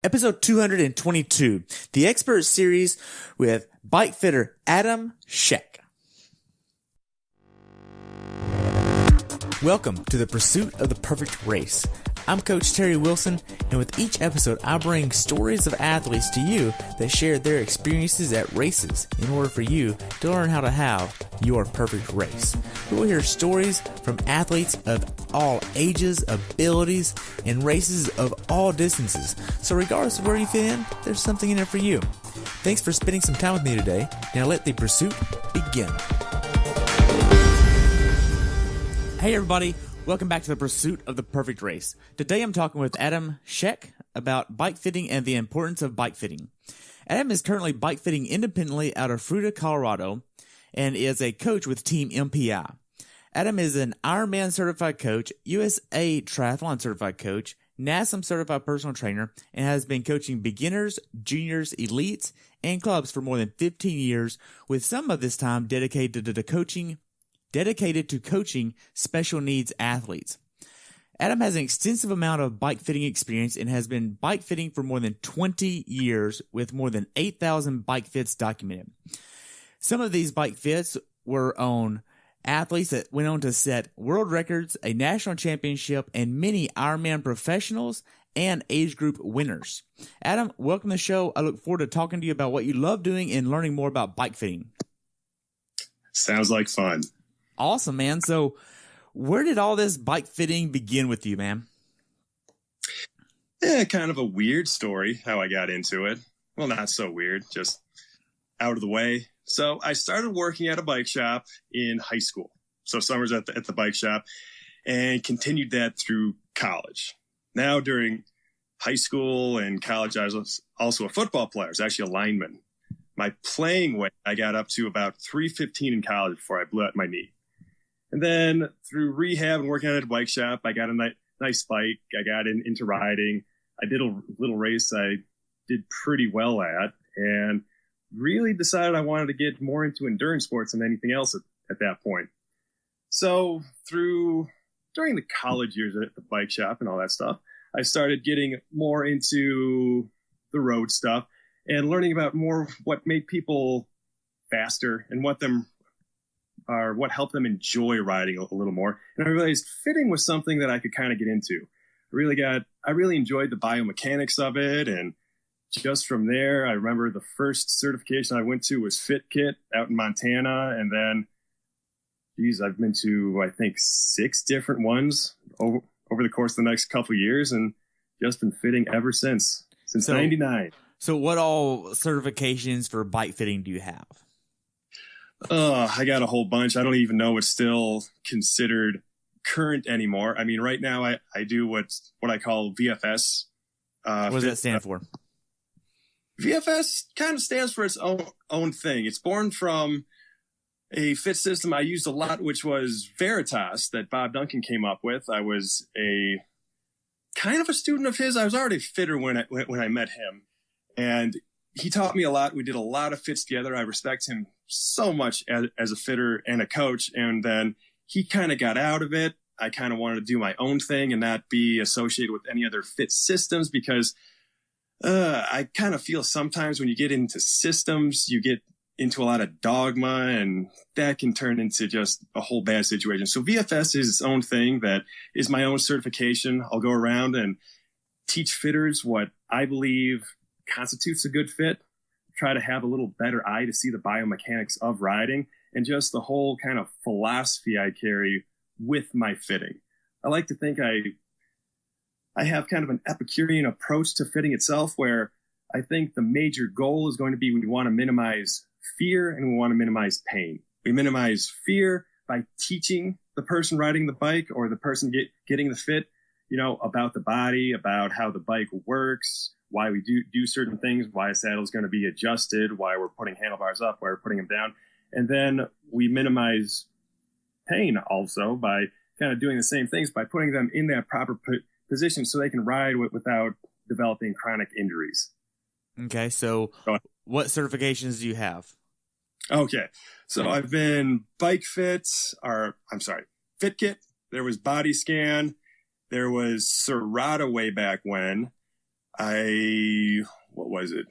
Episode 222, the Expert Series with bike fitter Adam Sczech. Welcome to the Pursuit of the Perfect Race. I'm Coach Terry Wilson, and with each episode, I bring stories of athletes to you that share their experiences at races in order for you to learn how to have your perfect race. We'll hear stories from athletes of all ages, abilities, and races of all distances. So regardless of where you fit in, there's something in it for you. Thanks for spending some time with me today. Now let the pursuit begin. Hey everybody. Welcome back to the Pursuit of the Perfect Race. Today I'm talking with Adam Sczech about bike fitting and the importance of bike fitting. Adam is currently bike fitting independently out of Fruita, Colorado, and is a coach with Team MPI. Adam is an IRONMANU Certified Coach, USA Triathlon Certified Coach, NASM Certified Personal Trainer, and has been coaching beginners, juniors, elites, and clubs for more than 15 years, with some of this time dedicated to coaching special needs athletes. Adam has an extensive amount of bike fitting experience and has been bike fitting for more than 20 years with more than 8,000 bike fits documented. Some of these bike fits were on athletes that went on to set world records, a national championship, and many Ironman professionals and age group winners. Adam, welcome to the show. I look forward to talking to you about what you love doing and learning more about bike fitting. Sounds like fun. Awesome, man. So where did all this bike fitting begin with you, man? Yeah, kind of a weird story how I got into it. Well, not so weird, just out of the way. So I started working at a bike shop in high school. So summers at the bike shop, and continued that through college. Now during high school and college, I was also a football player. I was actually a lineman. My playing weight, I got up to about 315 in college before I blew out my knee. And then through rehab and working at a bike shop, I got a nice bike. I got into riding. I did a little race I did pretty well at, and really decided I wanted to get more into endurance sports than anything else at that point. So during the college years at the bike shop and all that stuff, I started getting more into the road stuff and learning about more what made people faster and what helped them enjoy riding a little more. And I realized fitting was something that I could kind of get into. I really enjoyed the biomechanics of it. And just from there, I remember the first certification I went to was FitKit out in Montana. And then, I've been to, I think, 6 different ones over the course of the next couple of years, and just been fitting ever since 99. So what all certifications for bike fitting do you have? I got a whole bunch. I don't even know what's still considered current anymore. I mean, right now I do what I call VFS. What does that stand for? VFS kind of stands for its own thing. It's born from a fit system I used a lot, which was Veritas, that Bob Duncan came up with. I was a kind of a student of his. I was already a fitter when I met him, and he taught me a lot. We did a lot of fits together. I respect him so much as a fitter and a coach. And then he kind of got out of it. I kind of wanted to do my own thing and not be associated with any other fit systems, because I kind of feel sometimes when you get into systems, you get into a lot of dogma, and that can turn into just a whole bad situation. So VFS is its own thing that is my own certification. I'll go around and teach fitters what I believe constitutes a good fit, try to have a little better eye to see the biomechanics of riding, and just the whole kind of philosophy I carry with my fitting. I like to think I have kind of an Epicurean approach to fitting itself, where I think the major goal is going to be we want to minimize fear and we want to minimize pain. We minimize fear by teaching the person riding the bike or the person getting the fit, about the body, about how the bike works, why we do certain things, why a saddle is going to be adjusted, why we're putting handlebars up, why we're putting them down. And then we minimize pain also by kind of doing the same things, by putting them in that proper position so they can ride without developing chronic injuries. Okay, so what certifications do you have? Okay, so I've been FitKit. There was Body Scan. There was Serrata way back when. what was it?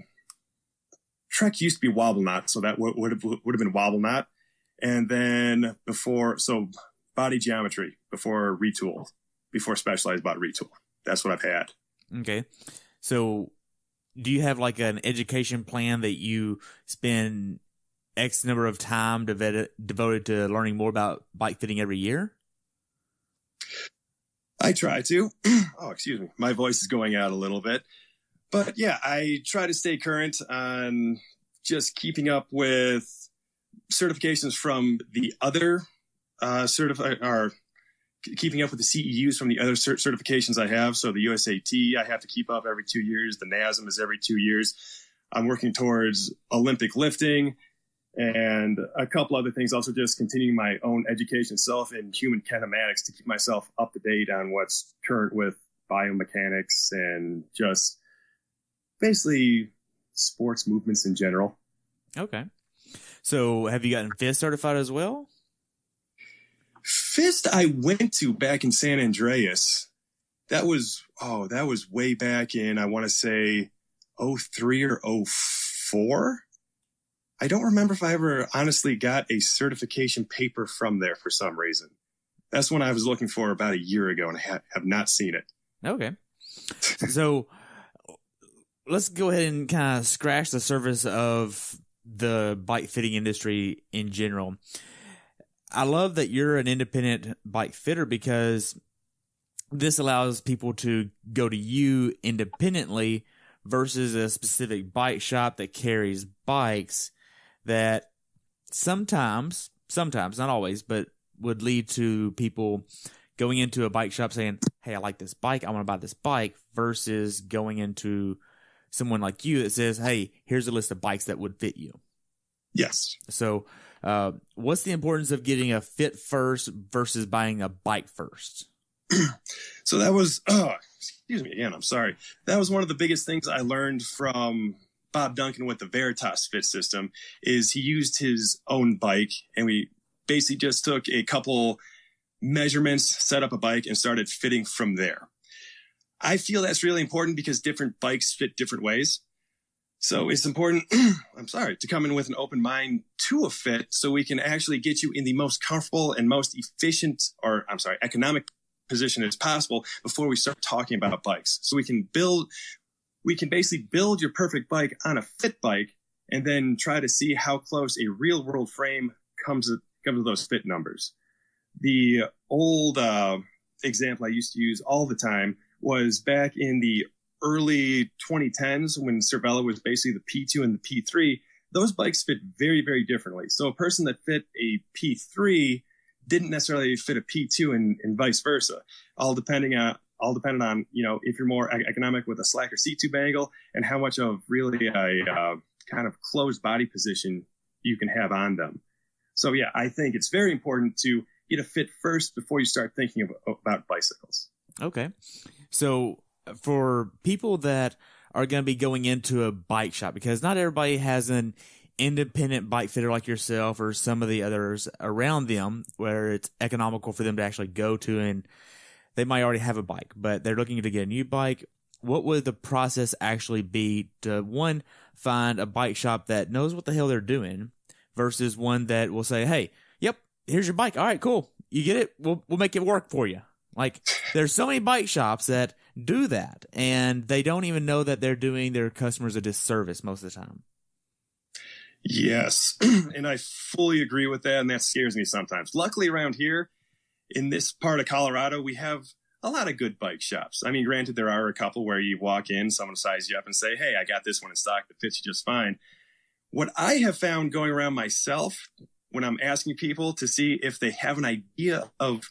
Trek used to be Wobble Knot, so that would have been Wobble Knot. And then body geometry before Retool, before Specialized bought Retool. That's what I've had. Okay. So do you have like an education plan that you spend X number of time devoted to learning more about bike fitting every year? I try to. Oh, excuse me. My voice is going out a little bit. But yeah, I try to stay current on just keeping up with certifications from the other keeping up with the CEUs from the other certifications I have. So the USAT, I have to keep up every 2 years. The NASM is every 2 years. I'm working towards Olympic lifting and a couple other things. Also just continuing my own education self in human kinematics to keep myself up to date on what's current with biomechanics and just basically sports movements in general. Okay. So have you gotten FIST certified as well? FIST I went to back in San Andreas. That was way back in, I want to say 03 or 04. I don't remember if I ever honestly got a certification paper from there for some reason. That's one I was looking for about a year ago, and I have not seen it. Okay. So let's go ahead and kind of scratch the surface of the bike fitting industry in general. I love that you're an independent bike fitter because this allows people to go to you independently versus a specific bike shop that carries bikes that sometimes, not always, but would lead to people going into a bike shop saying, hey, I like this bike, I want to buy this bike, versus going into someone like you that says, hey, here's a list of bikes that would fit you. Yes. So what's the importance of getting a fit first versus buying a bike first? So that was, excuse me again, I'm sorry. That was one of the biggest things I learned from Bob Duncan with the Veritas Fit system is he used his own bike, and we basically just took a couple measurements, set up a bike, and started fitting from there. I feel that's really important because different bikes fit different ways. So it's important, to come in with an open mind to a fit so we can actually get you in the most comfortable and most efficient economic position as possible before we start talking about bikes. So we can basically build your perfect bike on a fit bike and then try to see how close a real world frame comes to those fit numbers. The old example I used to use all the time was back in the early 2010s when Cervelo was basically the P2 and the P3. Those bikes fit very, very differently. So a person that fit a P3 didn't necessarily fit a P2 and vice versa. All dependent on, if you're more economic with a slack or C-tube angle and how much of really a kind of closed body position you can have on them. So yeah, I think it's very important to get a fit first before you start thinking about bicycles. Okay. So for people that are going to be going into a bike shop, because not everybody has an independent bike fitter like yourself or some of the others around them where it's economical for them to actually go to, and they might already have a bike, but they're looking to get a new bike. What would the process actually be to, one, find a bike shop that knows what the hell they're doing versus one that will say, hey, yep, here's your bike. All right, cool. You get it? We'll make it work for you. Like, there's so many bike shops that do that, and they don't even know that they're doing their customers a disservice most of the time. Yes, and I fully agree with that, and that scares me sometimes. Luckily, around here, in this part of Colorado, we have a lot of good bike shops. I mean, granted, there are a couple where you walk in, someone size you up and say, hey, I got this one in stock that fits you just fine. What I have found going around myself when I'm asking people to see if they have an idea of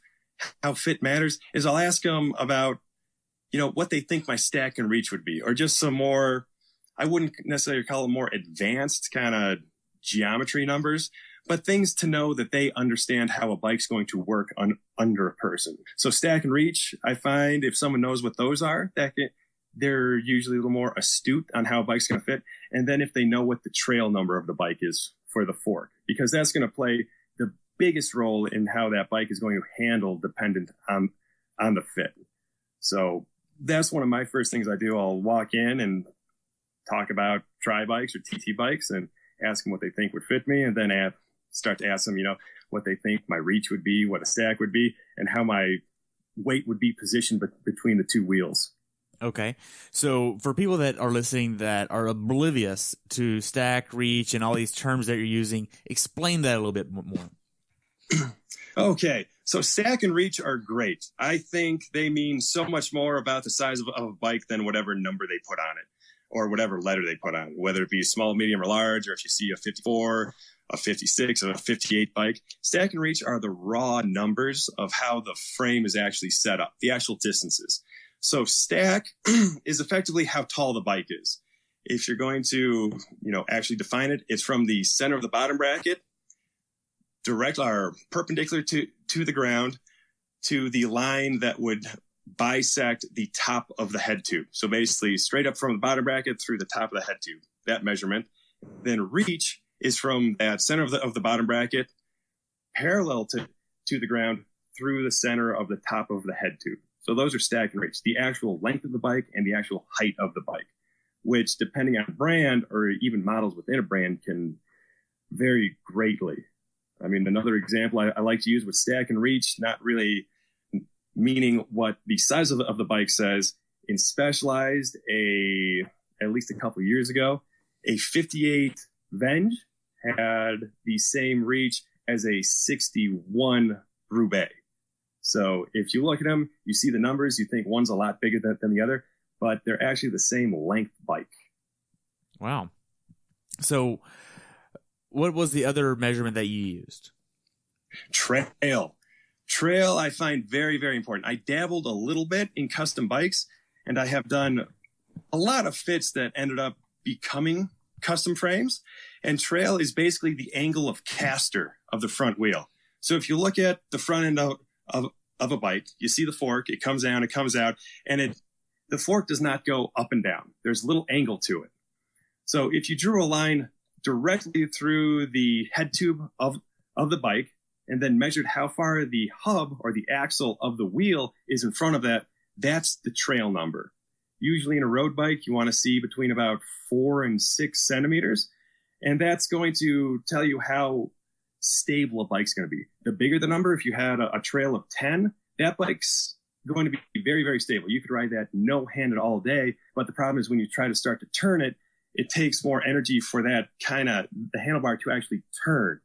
how fit matters is I'll ask them about, what they think my stack and reach would be, or just some more, I wouldn't necessarily call them more advanced kind of geometry numbers, but things to know that they understand how a bike's going to work under a person. So stack and reach, I find if someone knows what those are, they're usually a little more astute on how a bike's going to fit. And then if they know what the trail number of the bike is for the fork, because that's going to play the biggest role in how that bike is going to handle dependent on the fit. So that's one of my first things I do. I'll walk in and talk about tri bikes or TT bikes and ask them what they think would fit me, and then start to ask them, what they think my reach would be, what a stack would be, and how my weight would be positioned between the two wheels. Okay. So for people that are listening that are oblivious to stack, reach, and all these terms that you're using, explain that a little bit more. Okay. So stack and reach are great. I think they mean so much more about the size of a bike than whatever number they put on it or whatever letter they put on it, whether it be small, medium, or large, or if you see a 54, a 56, or a 58 bike. Stack and reach are the raw numbers of how the frame is actually set up, the actual distances. So stack is effectively how tall the bike is. If you're going to, actually define it, it's from the center of the bottom bracket, direct or perpendicular to the ground, to the line that would bisect the top of the head tube. So basically straight up from the bottom bracket through the top of the head tube, that measurement. Then reach is from that center of the bottom bracket, parallel to the ground through the center of the top of the head tube. So those are stack and reach, the actual length of the bike and the actual height of the bike, which depending on brand or even models within a brand can vary greatly. I mean, another example I like to use with stack and reach, not really meaning what the size of the bike says. In Specialized, at least a couple of years ago, a 58 Venge had the same reach as a 61 Roubaix. So if you look at them, you see the numbers, you think one's a lot bigger than the other, but they're actually the same length bike. Wow. So what was the other measurement that you used? Trail. Trail I find very, very important. I dabbled a little bit in custom bikes, and I have done a lot of fits that ended up becoming custom frames. And trail is basically the angle of caster of the front wheel. So if you look at the front end of a bike, you see the fork, it comes down, it comes out, and the fork does not go up and down. There's a little angle to it. So if you drew a line directly through the head tube of the bike and then measured how far the hub or the axle of the wheel is in front of that, that's the trail number. Usually in a road bike, you want to see between about 4 and 6 centimeters. And that's going to tell you how stable a bike's going to be. The bigger the number, if you had a trail of 10, that bike's going to be very, very stable. You could ride that no-handed all day, but the problem is when you try to start to turn it, it takes more energy for that the handlebar to actually turn.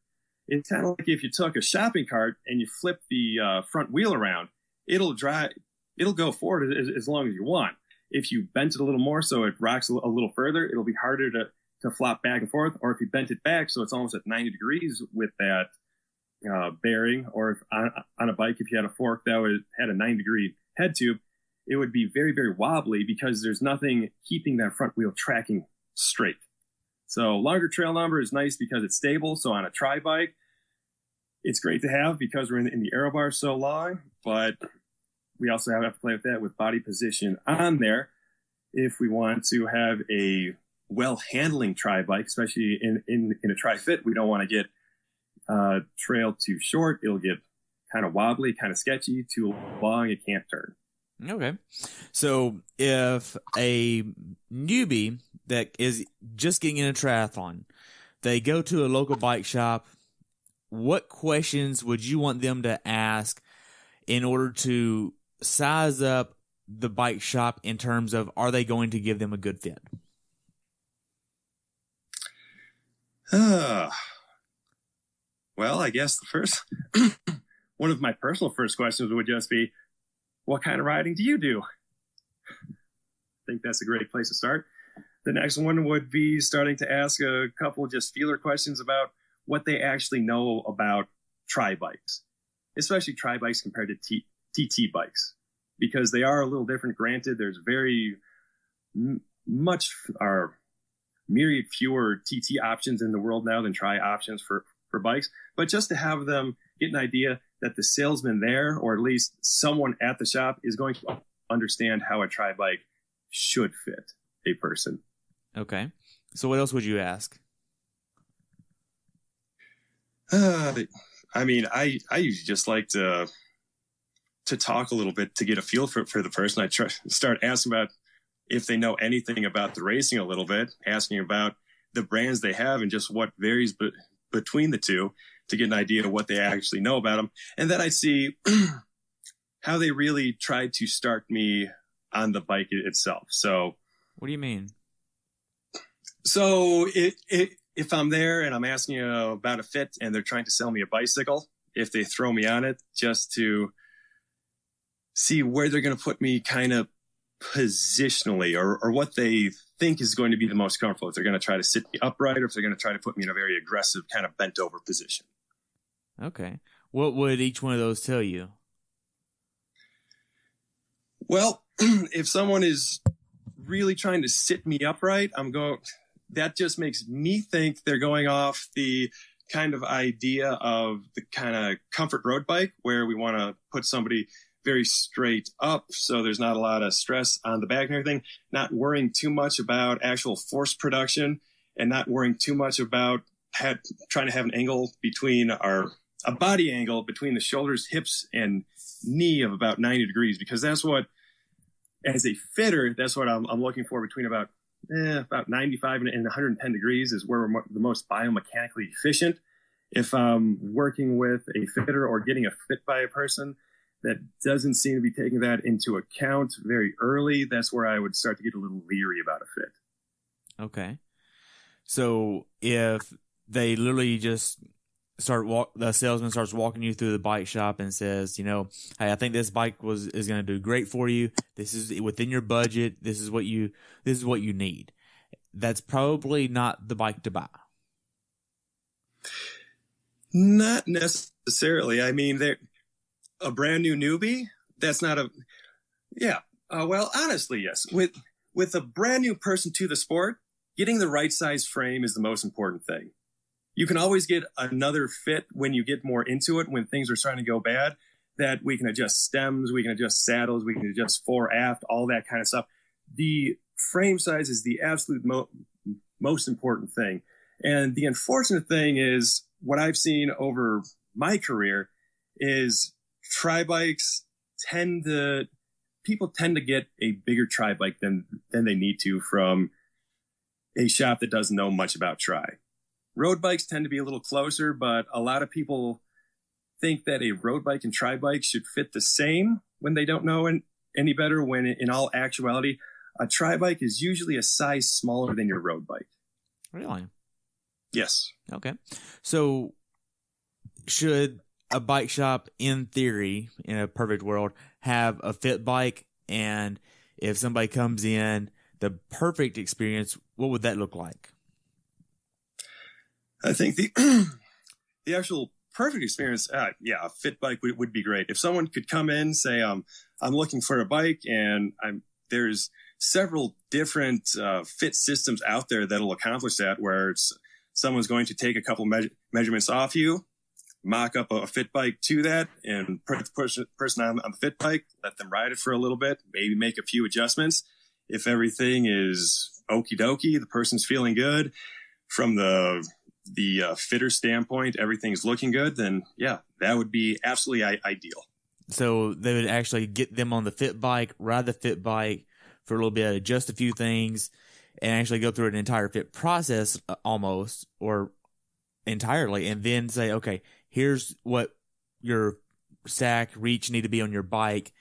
It's kind of like if you took a shopping cart and you flip the front wheel around, it'll go forward as long as you want. If you bent it a little more so it rocks a little further, it'll be harder to flop back and forth. Or if you bent it back so it's almost at 90 degrees with that bearing, or if on a bike, if you had a fork that had a 9-degree head tube, it would be very, very wobbly because there's nothing keeping that front wheel tracking straight. So longer trail number is nice because it's stable. So on a tri bike, it's great to have because we're in the aero bar so long, but we also have to play with that with body position on there. If we want to have a well-handling tri bike, especially in a tri fit, we don't want to get trail too short. It'll get kind of wobbly, kind of sketchy. Too long, it can't turn. Okay. So if a newbie that is just getting in a triathlon, they go to a local bike shop, what questions would you want them to ask in order to size up the bike shop in terms of, are they going to give them a good fit? Well, I guess the first, one of my personal first questions would just be, what kind of riding do you do? I think that's a great place to start. The next one would be starting to ask a couple just feeler questions about what they actually know about tri bikes, especially tri bikes compared to TT bikes, because they are a little different. Granted, there's very much myriad fewer TT options in the world now than tri options for bikes, but just to have them get an idea that the salesman there, or at least someone at the shop, is going to understand how a tri bike should fit a person. Okay. So what else would you ask? I mean, I usually just like to to talk a little bit to get a feel for the person. I start asking about if they know anything about the racing a little bit, asking about the brands they have and just what varies between the two to get an idea of what they actually know about them. And then I see how they really tried to start me on the bike itself. So what do you mean? So if I'm there and I'm asking about a fit and they're trying to sell me a bicycle, if they throw me on it just to see where they're going to put me kind of positionally or what they think is going to be the most comfortable. If they're going to try to sit me upright or if they're going to try to put me in a very aggressive kind of bent over position. Okay. What would each one of those tell you? Well, if someone is really trying to sit me upright, that just makes me think they're going off the kind of idea of the kind of comfort road bike where we want to put somebody very straight up. So there's not a lot of stress on the back and everything, not worrying too much about actual force production and not worrying too much about trying to have an angle between a body angle between the shoulders, hips, and knee of about 90 degrees, because that's what, as a fitter, that's what I'm looking for between about 95 and 110 degrees is where we're the most biomechanically efficient. If I'm working with a fitter or getting a fit by a person that doesn't seem to be taking that into account very early, that's where I would start to get a little leery about a fit. Okay. So if they literally just the salesman starts walking you through the bike shop and says, hey, I think this bike is going to do great for you. This is within your budget. This is what you need. That's probably not the bike to buy. Not necessarily. I mean, they're a brand new newbie. That's not well, honestly, yes. With a brand new person to the sport, getting the right size frame is the most important thing. You can always get another fit when you get more into it, when things are starting to go bad, that we can adjust stems, we can adjust saddles, we can adjust fore aft, all that kind of stuff. The frame size is the absolute most important thing. And the unfortunate thing is what I've seen over my career is tri-bikes people tend to get a bigger tri-bike than they need to from a shop that doesn't know much about tri. Road bikes tend to be a little closer, but a lot of people think that a road bike and tri-bike should fit the same when they don't know any better, when in all actuality, a tri-bike is usually a size smaller than your road bike. Really? Yes. Okay. So should a bike shop, in theory, in a perfect world, have a fit bike? And if somebody comes in, the perfect experience, what would that look like? I think the actual perfect experience, a fit bike would be great. If someone could come in, say, I'm looking for a bike, and there's several different fit systems out there that'll accomplish that, where someone's going to take a couple measurements off you, mock up a fit bike to that, and put the person on the fit bike, let them ride it for a little bit, maybe make a few adjustments. If everything is okie dokie, the person's feeling good from the fitter standpoint, everything's looking good, then that would be absolutely ideal. So they would actually get them on the fit bike, ride the fit bike for a little bit, adjust a few things, and actually go through an entire fit process almost, or entirely, and then say, okay, here's what your stack reach need to be on your bike.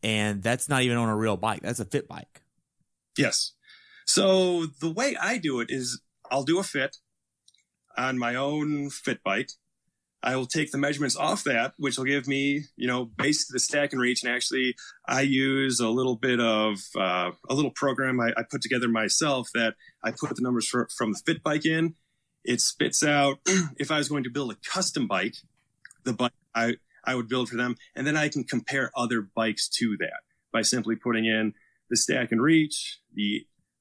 And that's not even on a real bike. That's a fit bike. Yes. So the way I do it is I'll do a fit on my own fit bike. I will take the measurements off that, which will give me, basically the stack and reach. And actually, I use a little bit of a little program I put together myself that I put the numbers from the fit bike in. It spits out, if I was going to build a custom bike, the bike I would build for them. And then I can compare other bikes to that by simply putting in the stack and reach,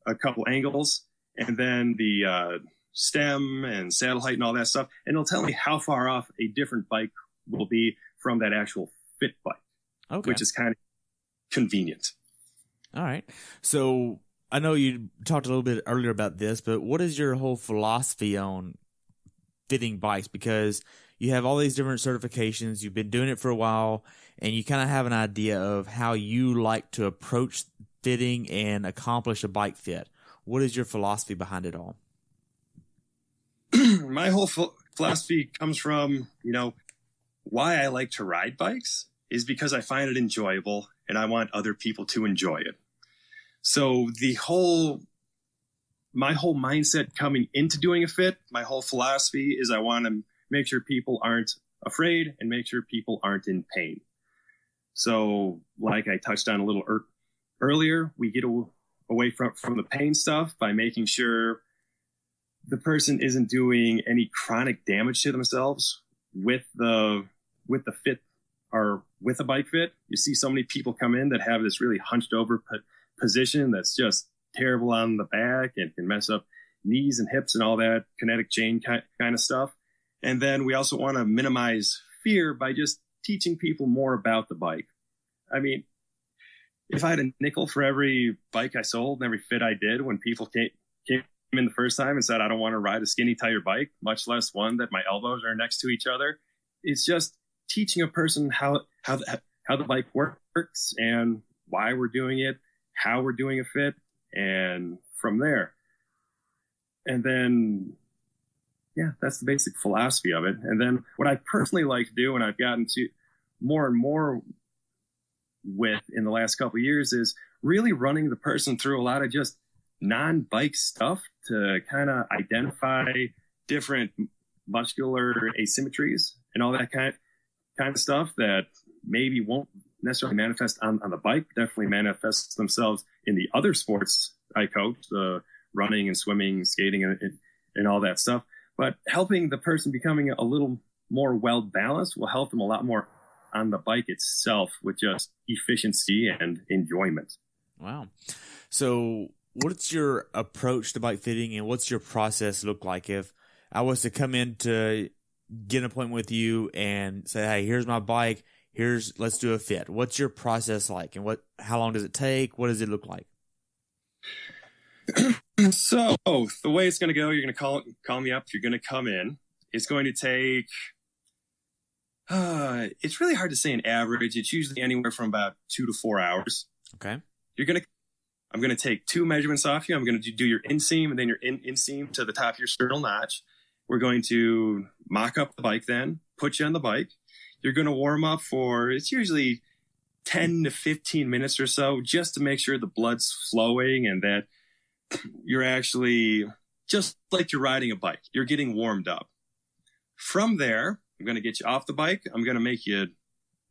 a couple angles, and then the stem and saddle height and all that stuff. And it'll tell me how far off a different bike will be from that actual fit bike, which is kind of convenient. All right. So I know you talked a little bit earlier about this, but what is your whole philosophy on fitting bikes? Because you have all these different certifications. You've been doing it for a while, and you kind of have an idea of how you like to approach fitting and accomplish a bike fit. What is your philosophy behind it all? My whole philosophy comes from, why I like to ride bikes is because I find it enjoyable and I want other people to enjoy it. So my whole mindset coming into doing a fit, my whole philosophy is I want to make sure people aren't afraid and make sure people aren't in pain. So like I touched on a little earlier, we get away from the pain stuff by making sure the person isn't doing any chronic damage to themselves with the fit or with a bike fit. You see so many people come in that have this really hunched over position that's just terrible on the back and can mess up knees and hips and all that kinetic chain kind of stuff. And then we also want to minimize fear by just teaching people more about the bike. I mean, if I had a nickel for every bike I sold and every fit I did when people came in the first time and said, I don't want to ride a skinny tire bike, much less one that my elbows are next to each other. It's just teaching a person how the bike works and why we're doing it, how we're doing a fit, and from there. And then, that's the basic philosophy of it. And then what I personally like to do, and I've gotten to more and more with in the last couple of years, is really running the person through a lot of just non-bike stuff to kind of identify different muscular asymmetries and all that kind of stuff that maybe won't necessarily manifest on the bike, but definitely manifest themselves in the other sports I coach, the running and swimming, skating, and all that stuff. But helping the person becoming a little more well-balanced will help them a lot more on the bike itself with just efficiency and enjoyment. Wow. So what's your approach to bike fitting and what's your process look like? If I was to come in to get an appointment with you and say, hey, here's my bike, let's do a fit. What's your process like and how long does it take? What does it look like? So the way it's going to go, you're going to call me up. You're going to come in. It's going to take, it's really hard to say an average. It's usually anywhere from about 2 to 4 hours. Okay. I'm going to take 2 measurements off you. I'm going to do your inseam and then your inseam to the top of your sternal notch. We're going to mock up the bike then, put you on the bike. You're going to warm up for, it's usually 10 to 15 minutes or so, just to make sure the blood's flowing and that you're actually, just like you're riding a bike, you're getting warmed up. From there, I'm going to get you off the bike. I'm going to make you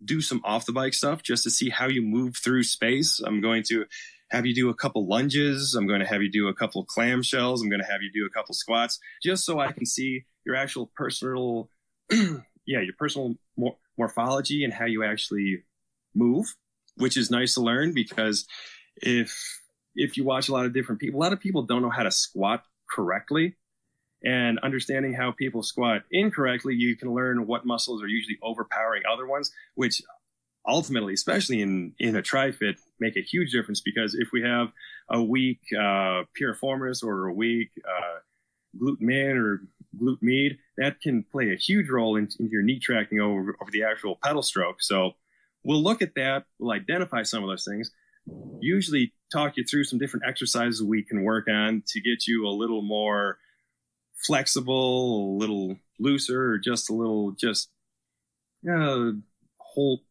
do some off the bike stuff just to see how you move through space. I'm going to have you do a couple lunges. I'm going to have you do a couple clamshells. I'm going to have you do a couple squats just so I can see your actual personal, your personal morphology and how you actually move, which is nice to learn because if you watch a lot of people don't know how to squat correctly, and understanding how people squat incorrectly, you can learn what muscles are usually overpowering other ones, which ultimately, especially in a tri-fit, make a huge difference because if we have a weak piriformis or a weak glute min or glute med, that can play a huge role into your knee tracking over the actual pedal stroke. So we'll look at that. We'll identify some of those things. Usually talk you through some different exercises we can work on to get you a little more flexible, a little looser, or just a little whole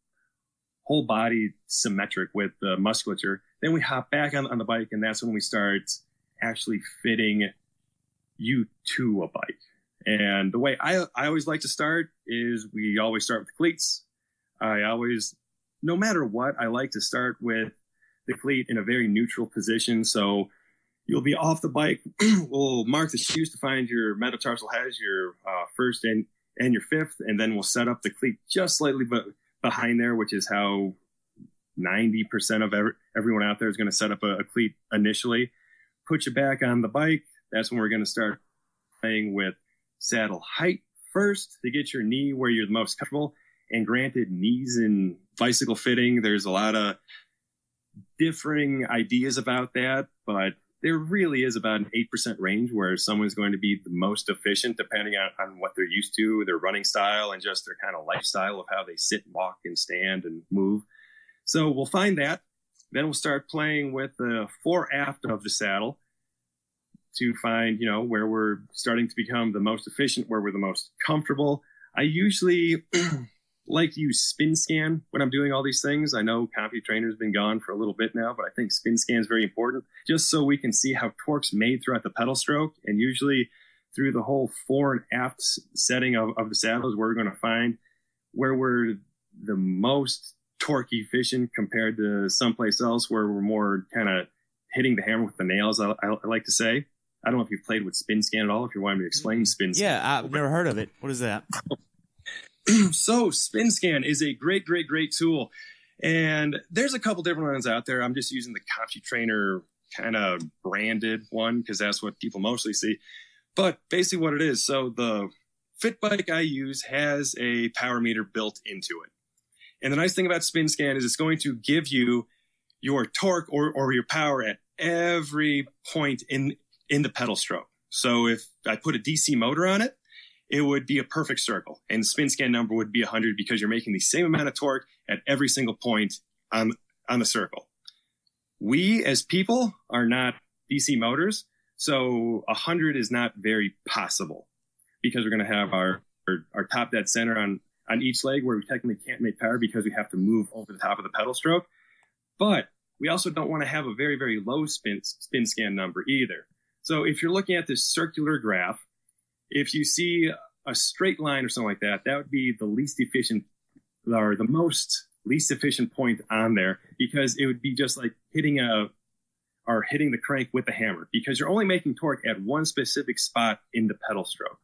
body symmetric with the musculature. Then we hop back on the bike, and that's when we start actually fitting you to a bike. And the way I always like to start is we always start with the cleats. No matter what, I like to start with the cleat in a very neutral position. So you'll be off the bike. We'll mark the shoes to find your metatarsal heads, your first and your fifth, and then we'll set up the cleat just slightly behind there, which is how 90% of everyone out there is going to set up a cleat initially. Put you back on the bike. That's when we're going to start playing with saddle height first to get your knee where you're the most comfortable. And granted, knees in bicycle fitting, there's a lot of differing ideas about that, but there really is about an 8% range where someone's going to be the most efficient depending on what they're used to, their running style, and just their kind of lifestyle of how they sit, walk, and stand and move. So we'll find that. Then we'll start playing with the fore aft of the saddle to find, where we're starting to become the most efficient, where we're the most comfortable. I usually like to use spin scan when I'm doing all these things. I know CompuTrainer's been gone for a little bit now, but I think spin scan is very important just so we can see how torque's made throughout the pedal stroke. And usually through the whole fore and aft setting of the saddles, we're going to find where we're the most torque efficient compared to someplace else where we're more kind of hitting the hammer with the nails, I like to say. I don't know if you've played with spin scan at all, if you want me to explain spin scan. Yeah, I've never heard of it. What is that? So spin scan is a great tool. And there's a couple different ones out there. I'm just using the CompuTrainer kind of branded one because that's what people mostly see. But basically what it is, so the fit bike I use has a power meter built into it. And the nice thing about spin scan is it's going to give you your torque or your power at every point in the pedal stroke. So if I put a DC motor on it, it would be a perfect circle. And the spin scan number would be 100 because you're making the same amount of torque at every single point on the circle. We as people are not DC motors, so 100 is not very possible because we're going to have our top dead center on each leg where we technically can't make power because we have to move over the top of the pedal stroke. But we also don't want to have a very, very low spin scan number either. So if you're looking at this circular graph, if you see a straight line or something like that, that would be the least efficient or the most least efficient point on there because it would be just like hitting the crank with a hammer because you're only making torque at one specific spot in the pedal stroke.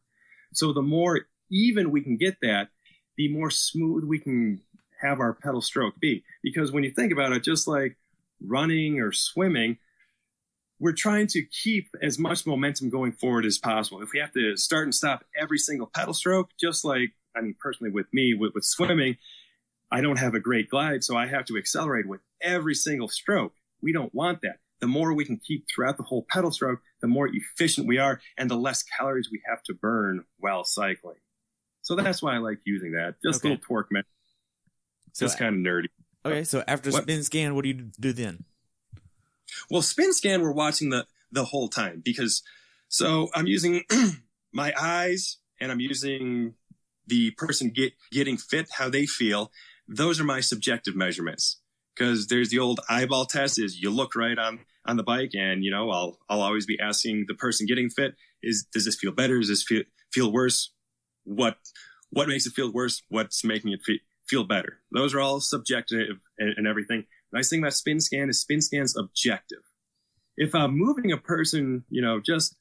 So the more even we can get that, the more smooth we can have our pedal stroke be. Because when you think about it, just like running or swimming, we're trying to keep as much momentum going forward as possible. If we have to start and stop every single pedal stroke, just like, personally with me, with swimming, I don't have a great glide, so I have to accelerate with every single stroke. We don't want that. The more we can keep throughout the whole pedal stroke, the more efficient we are and the less calories we have to burn while cycling. So that's why I like using that. Just a little torque measure. Just kind of nerdy. Okay, so after spin scan, what do you do then? Well, spin scan, we're watching the whole time because so I'm using my eyes and I'm using the person getting fit, how they feel. Those are my subjective measurements because there's the old eyeball test is you look right on the bike and, I'll always be asking the person getting fit does this feel better? Does this feel worse? What makes it feel worse? What's making it feel better? Those are all subjective and everything. The nice thing about spin scan is spin scan's objective. If I'm moving a person, just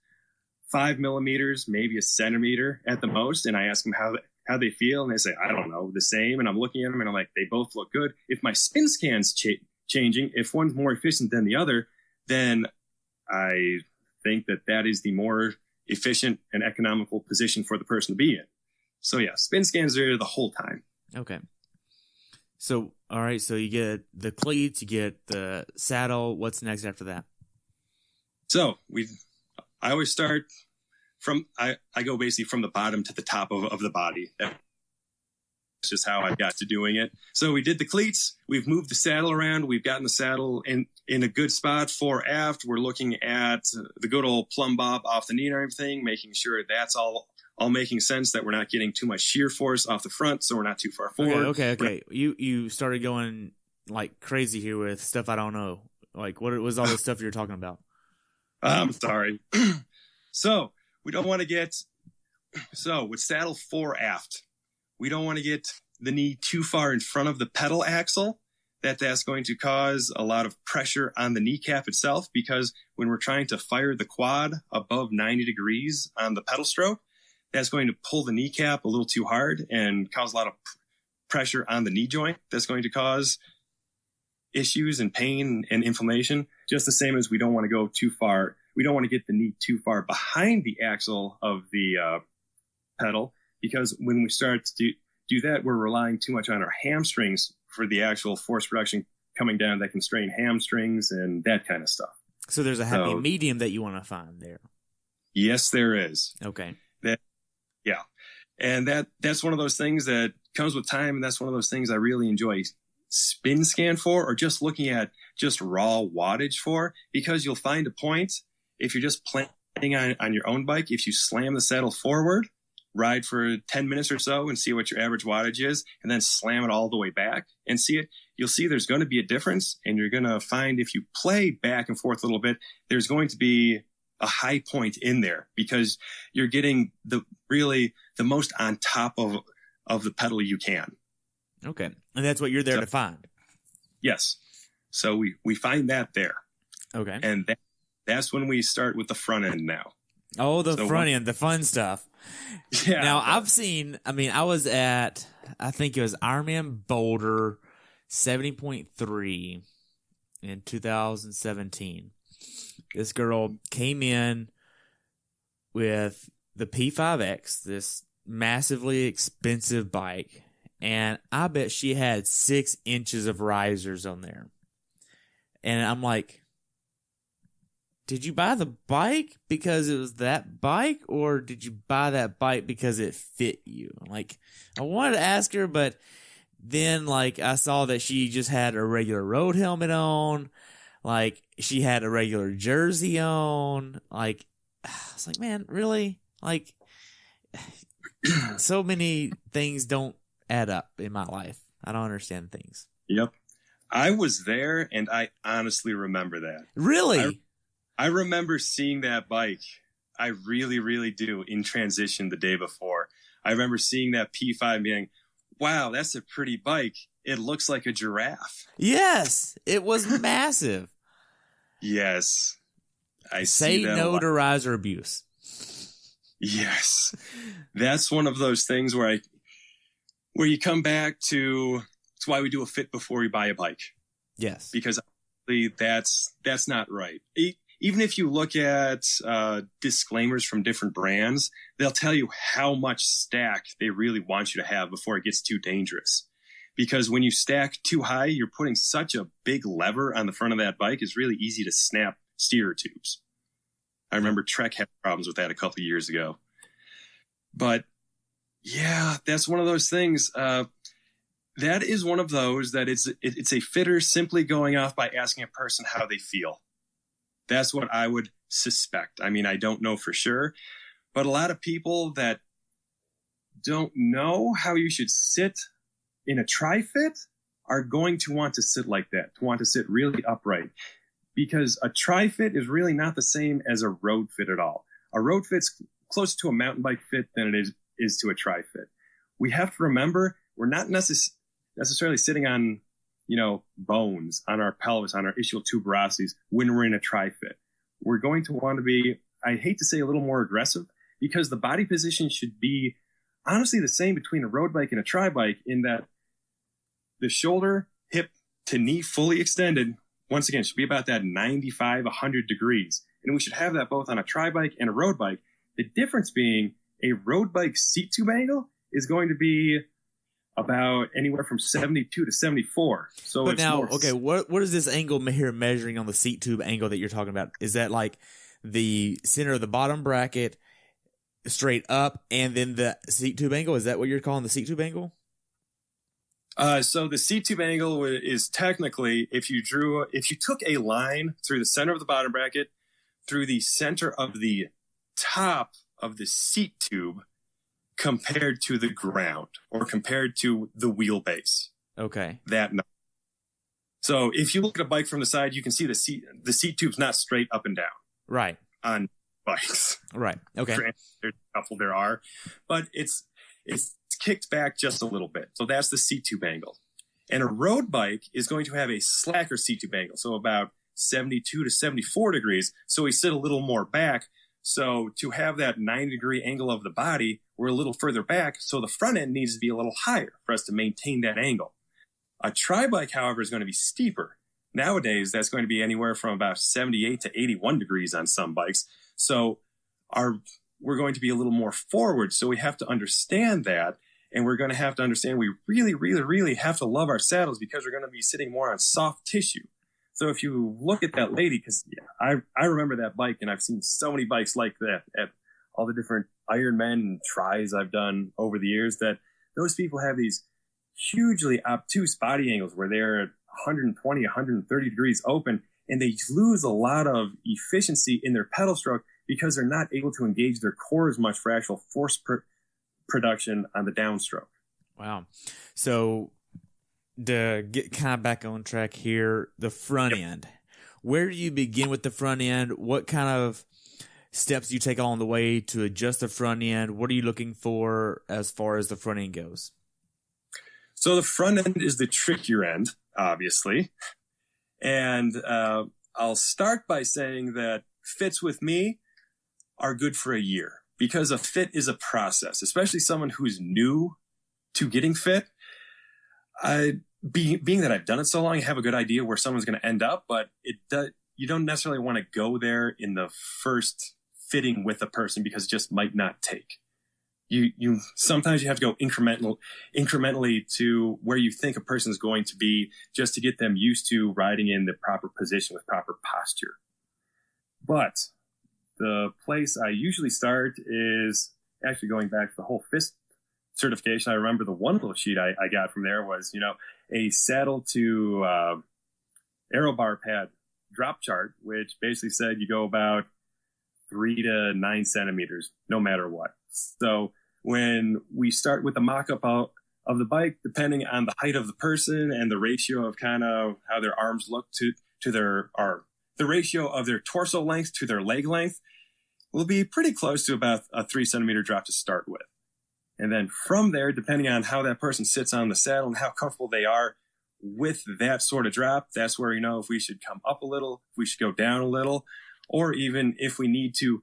5 millimeters, maybe a centimeter at the most, and I ask them how they feel, and they say, I don't know, the same, and I'm looking at them and I'm like, they both look good. If my spin scan's changing, if one's more efficient than the other, then I think that is the more efficient and economical position for the person to be in. So yeah, spin scans are the whole time. Okay. So, all right. So you get the cleats, you get the saddle. What's next after that? So I always start I go basically from the bottom to the top of the body. That's just how I got to doing it. So we did the cleats. We've moved the saddle around. We've gotten the saddle in a good spot fore aft. We're looking at the good old plumb bob off the knee and everything, making sure that's all making sense, that we're not getting too much shear force off the front, so we're not too far forward. Okay. You started going like crazy here with stuff I don't know. Like what was all the stuff you're talking about? I'm sorry. So we don't want to get with saddle fore aft, we don't want to get the knee too far in front of the pedal axle. That's going to cause a lot of pressure on the kneecap itself because when we're trying to fire the quad above 90 degrees on the pedal stroke, that's going to pull the kneecap a little too hard and cause a lot of pressure on the knee joint. That's going to cause issues and pain and inflammation, just the same as we don't want to go too far. We don't want to get the knee too far behind the axle of the pedal because when we start to do that, we're relying too much on our hamstrings for the actual force production coming down that can strain hamstrings and that kind of stuff. So there's a happy medium that you want to find there. Yes, there is. Okay. Yeah. And that's one of those things that comes with time. And that's one of those things I really enjoy spin scan for, or just looking at just raw wattage for, because you'll find a point if you're just playing on your own bike. If you slam the saddle forward, ride for 10 minutes or so and see what your average wattage is, and then slam it all the way back and see it, you'll see there's going to be a difference. And you're going to find if you play back and forth a little bit, there's going to be a high point in there, because you're getting the most on top of the pedal you can. Okay. And that's what you're there to find. Yes. So we find that there. Okay. And that's when we start with the front end now. Oh, the front end, the fun stuff. Yeah. Now I was at, I think it was Ironman Boulder 70.3 in 2017. This girl came in with the P5X, this massively expensive bike, and I bet she had 6 inches of risers on there. And I'm like, did you buy the bike because it was that bike, or did you buy that bike because it fit you? Like, I wanted to ask her, but then I saw that she just had a regular road helmet on. Like, she had a regular jersey on. Like, I was like, man, really? Like, so many things don't add up in my life. I don't understand things. Yep. I was there, and I honestly remember that. Really? I remember seeing that bike. I really, really do, in transition the day before. I remember seeing that P5 being, wow, that's a pretty bike. It looks like a giraffe. Yes, it was massive. Yes. I say no to riser abuse. Yes. That's one of those things where you come back to, it's why we do a fit before you buy a bike. Yes. Because that's not right. Even if you look at disclaimers from different brands, they'll tell you how much stack they really want you to have before it gets too dangerous. Because when you stack too high, you're putting such a big lever on the front of that bike, it's really easy to snap steerer tubes. I remember Trek had problems with that a couple of years ago. But yeah, that's one of those things. That is one of those that it's a fitter simply going off by asking a person how they feel. That's what I would suspect. I mean, I don't know for sure, but a lot of people that don't know how you should sit in a tri-fit are going to want to sit like that, to want to sit really upright, because a tri-fit is really not the same as a road fit at all. A road fit's closer to a mountain bike fit than it is to a tri-fit. We have to remember we're not necessarily sitting on, bones on our pelvis, on our ischial tuberosities when we're in a tri-fit. We're going to want to be, I hate to say, a little more aggressive, because the body position should be honestly the same between a road bike and a tri-bike, in that the shoulder, hip to knee fully extended, once again, should be about that 95, 100 degrees. And we should have that both on a tri-bike and a road bike. The difference being a road bike seat tube angle is going to be about anywhere from 72 to 74. So but it's now, more... okay, what is this angle here measuring on the seat tube angle that you're talking about? Is that like the center of the bottom bracket straight up and then the seat tube angle? Is that what you're calling the seat tube angle? So the seat tube angle is technically, if you took a line through the center of the bottom bracket, through the center of the top of the seat tube, compared to the ground or compared to the wheelbase. Okay. So if you look at a bike from the side, you can see the seat tube's not straight up and down. Right. On bikes. Right. Okay. There's a couple there are, but it's kicked back just a little bit. So that's the seat tube angle. And a road bike is going to have a slacker seat tube angle. So about 72 to 74 degrees. So we sit a little more back. So to have that 90-degree angle of the body, we're a little further back. So the front end needs to be a little higher for us to maintain that angle. A tri-bike, however, is going to be steeper. Nowadays, that's going to be anywhere from about 78 to 81 degrees on some bikes. So we're going to be a little more forward. So we have to understand that. And we're going to have to understand we really, really, really have to love our saddles, because we're going to be sitting more on soft tissue. So if you look at that lady, because I remember that bike, and I've seen so many bikes like that at all the different Ironman and tries I've done over the years, that those people have these hugely obtuse body angles where they're at 120, 130 degrees open, and they lose a lot of efficiency in their pedal stroke because they're not able to engage their core as much for actual force production on the downstroke. Wow. So to get kind of back on track here, the front end, where do you begin with the front end? What kind of steps do you take along the way to adjust the front end? What are you looking for as far as the front end goes? So the front end is the trickier end, obviously. And I'll start by saying that fits with me are good for a year, because a fit is a process, especially someone who's new to getting fit. Being that I've done it so long, I have a good idea where someone's going to end up, but you don't necessarily want to go there in the first fitting with a person, because it just might not take. You sometimes you have to go incrementally to where you think a person is going to be, just to get them used to riding in the proper position with proper posture. But the place I usually start is actually going back to the whole fist certification. I remember the one little sheet I got from there was, a saddle to aero bar pad drop chart, which basically said you go about 3 to 9 centimeters, no matter what. So when we start with the mock-up of the bike, depending on the height of the person and the ratio of kind of how their arms look to the ratio of their torso length to their leg length, will be pretty close to about a 3 centimeter drop to start with. And then from there, depending on how that person sits on the saddle and how comfortable they are with that sort of drop, that's where, if we should come up a little, if we should go down a little, or even if we need to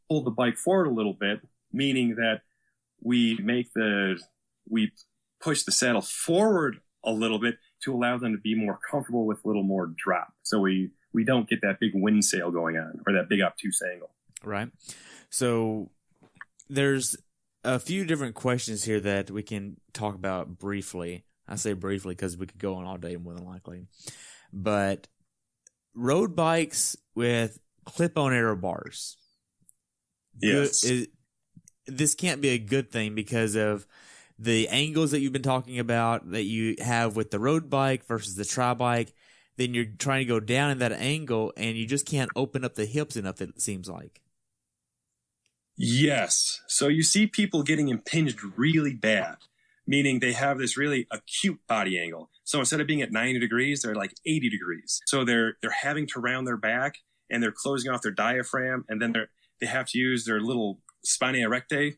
pull the bike forward a little bit, meaning that we push the saddle forward a little bit to allow them to be more comfortable with a little more drop. So we don't get that big wind sail going on, or that big obtuse angle. Right. So there's a few different questions here that we can talk about briefly. I say briefly because we could go on all day, more than likely. But road bikes with clip-on aero bars. Yes. This can't be a good thing because of the angles that you've been talking about that you have with the road bike versus the tri-bike. Then you're trying to go down in that angle, and you just can't open up the hips enough, it seems like. Yes. So you see people getting impinged really bad, meaning they have this really acute body angle. So instead of being at 90 degrees, they're like 80 degrees. So they're having to round their back, and they're closing off their diaphragm, and then they have to use their little spinae erectae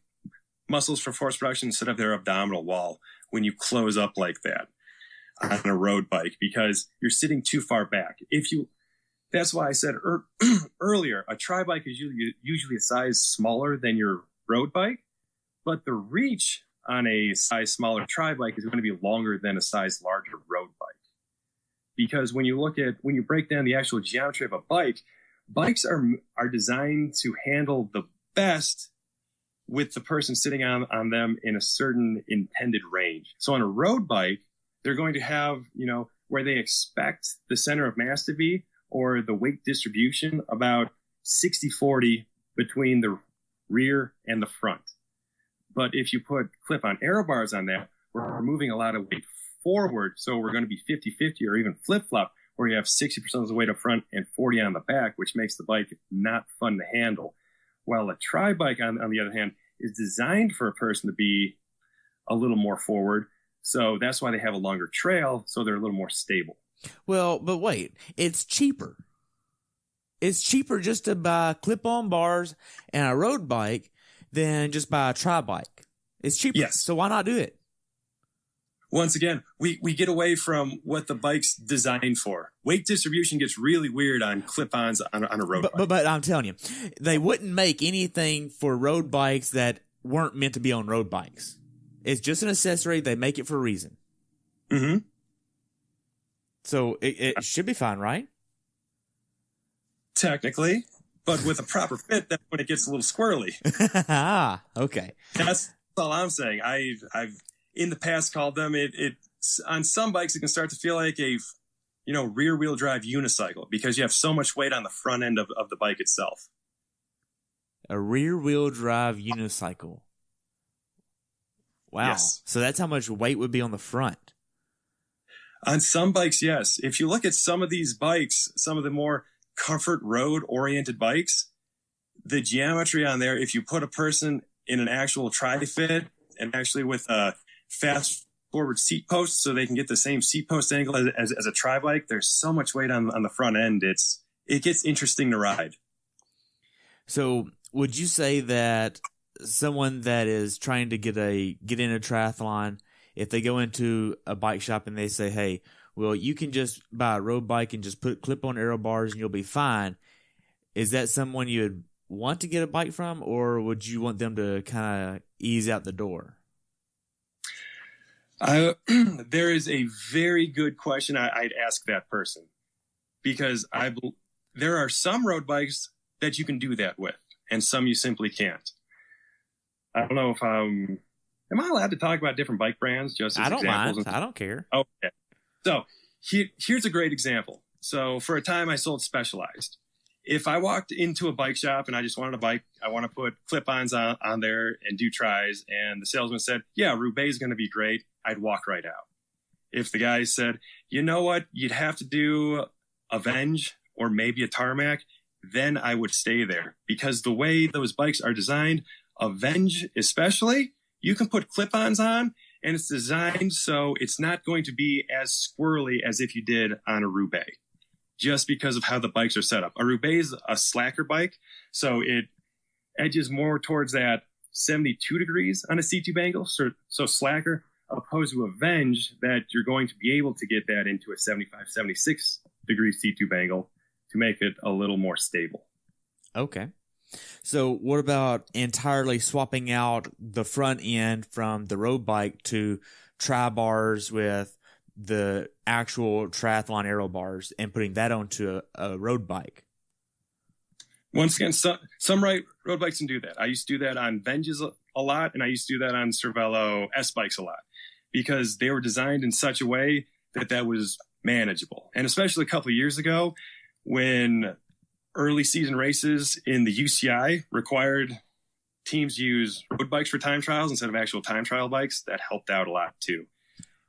muscles for force production instead of their abdominal wall when you close up like that on a road bike, because you're sitting too far back. That's why I said earlier, a tri-bike is usually a size smaller than your road bike, but the reach on a size smaller tri-bike is going to be longer than a size larger road bike. Because when you break down the actual geometry of a bike, bikes are designed to handle the best with the person sitting on them in a certain intended range. So on a road bike, they're going to have, where they expect the center of mass to be, or the weight distribution, about 60-40 between the rear and the front. But if you put clip-on aero bars on that, we're moving a lot of weight forward. So we're going to be 50-50 or even flip-flop, where you have 60% of the weight up front and 40 on the back, which makes the bike not fun to handle. While a tri-bike, on the other hand, is designed for a person to be a little more forward. So that's why they have a longer trail, so they're a little more stable. Well, but wait, it's cheaper. It's cheaper just to buy clip-on bars and a road bike than just buy a tri-bike. It's cheaper. Yes. So why not do it? Once again, we get away from what the bike's designed for. Weight distribution gets really weird on clip-ons on a road bike. But I'm telling you, they wouldn't make anything for road bikes that weren't meant to be on road bikes. It's just an accessory. They make it for a reason. Mm-hmm. So it should be fine, right? Technically, but with a proper fit, that's when it gets a little squirrely. Okay. That's all I'm saying. I've in the past called them, it on some bikes, it can start to feel like a rear wheel drive unicycle because you have so much weight on the front end of the bike itself. A rear wheel drive unicycle. Wow. Yes. So that's how much weight would be on the front. On some bikes, yes. If you look at some of these bikes, some of the more comfort road oriented bikes, the geometry on there, if you put a person in an actual tri-fit and actually with a fast forward seat post so they can get the same seat post angle as a tri bike, there's so much weight on the front end. It gets interesting to ride. So would you say that someone that is trying to get in a triathlon, if they go into a bike shop and they say, hey, well, you can just buy a road bike and just put clip-on aero bars and you'll be fine, is that someone you would want to get a bike from, or would you want them to kind of ease out the door? There is a very good question I'd ask that person, because there are some road bikes that you can do that with and some you simply can't. I don't know if am I allowed to talk about different bike brands just as examples? I don't mind. I don't care. Okay. So here's a great example. So for a time I sold Specialized. If I walked into a bike shop and I just wanted a bike, I want to put clip-ons on there and do tries, and the salesman said, yeah, Roubaix is going to be great, I'd walk right out. If the guy said, you know what, you'd have to do Avenge or maybe a Tarmac, then I would stay there. Because the way those bikes are designed, Avenge especially, you can put clip-ons on, and it's designed so it's not going to be as squirrely as if you did on a Roubaix, just because of how the bikes are set up. A Roubaix is a slacker bike, so it edges more towards that 72 degrees on a seat tube angle, so slacker, opposed to Avenge, that you're going to be able to get that into a 75, 76 degree seat tube angle to make it a little more stable. Okay. So what about entirely swapping out the front end from the road bike to tri-bars with the actual triathlon aero bars and putting that onto a road bike? Once again, some road bikes can do that. I used to do that on Venges a lot, and I used to do that on Cervelo S bikes a lot, because they were designed in such a way that was manageable. And especially a couple of years ago, when early season races in the UCI required teams use road bikes for time trials instead of actual time trial bikes, that helped out a lot too.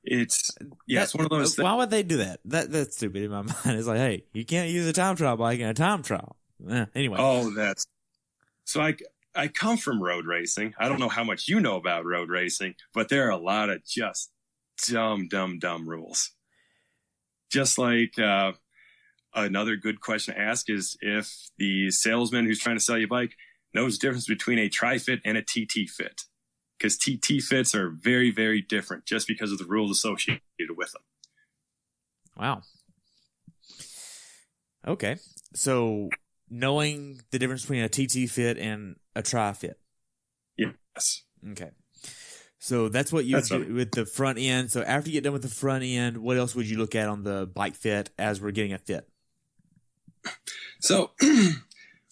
It's one of those things. Why would they do that? That's stupid in my mind. It's like, hey, you can't use a time trial bike in a time trial. Anyway. Oh, so I come from road racing. I don't know how much you know about road racing, but there are a lot of just dumb rules. Just like another good question to ask is if the salesman who's trying to sell you a bike knows the difference between a tri-fit and a TT fit. Because TT fits are very, very different just because of the rules associated with them. Wow. Okay. So knowing the difference between a TT fit and a tri fit. Yes. Okay. So that's what you do with the front end. So after you get done with the front end, what else would you look at on the bike fit as we're getting a fit? So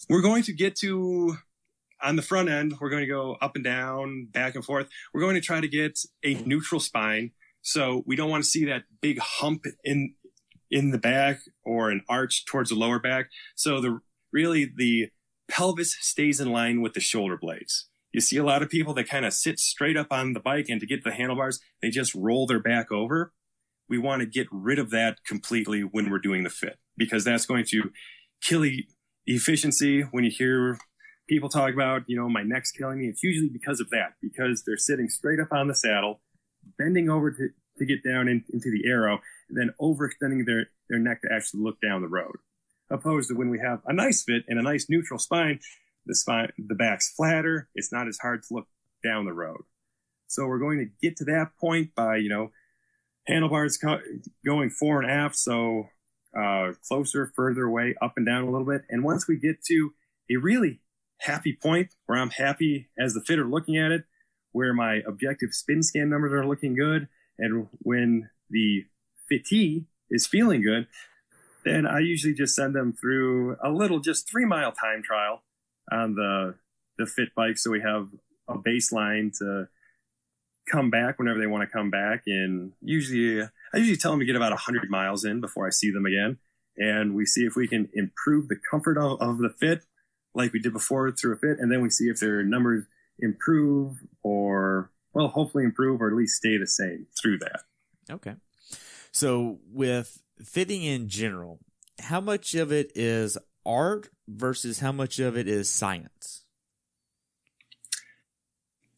we're going to get to, on the front end, we're going to go up and down, back and forth. We're going to try to get a neutral spine. So we don't want to see that big hump in the back or an arch towards the lower back. So the pelvis stays in line with the shoulder blades. You see a lot of people that kind of sit straight up on the bike, and to get to the handlebars, they just roll their back over. We want to get rid of that completely when we're doing the fit, because that's going to kill efficiency. When you hear people talk about, my neck's killing me, it's usually because of that, because they're sitting straight up on the saddle, bending over to get down into the aero, and then overextending their neck to actually look down the road. Opposed to when we have a nice fit and a nice neutral spine, the back's flatter, it's not as hard to look down the road. So we're going to get to that point by, handlebars going fore and aft, so closer, further away, up and down a little bit. And once we get to a really happy point where I'm happy as the fitter looking at it, where my objective spin scan numbers are looking good, and when the fittee is feeling good, then I usually just send them through a little, just 3-mile time trial on the fit bike, so we have a baseline to come back whenever they want to come back. And usually I usually tell them to get about 100 miles in before I see them again. And we see if we can improve the comfort of the fit like we did before through a fit. And then we see if their numbers improve or, well, hopefully improve or at least stay the same through that. Okay. So with fitting in general, how much of it is art versus how much of it is science?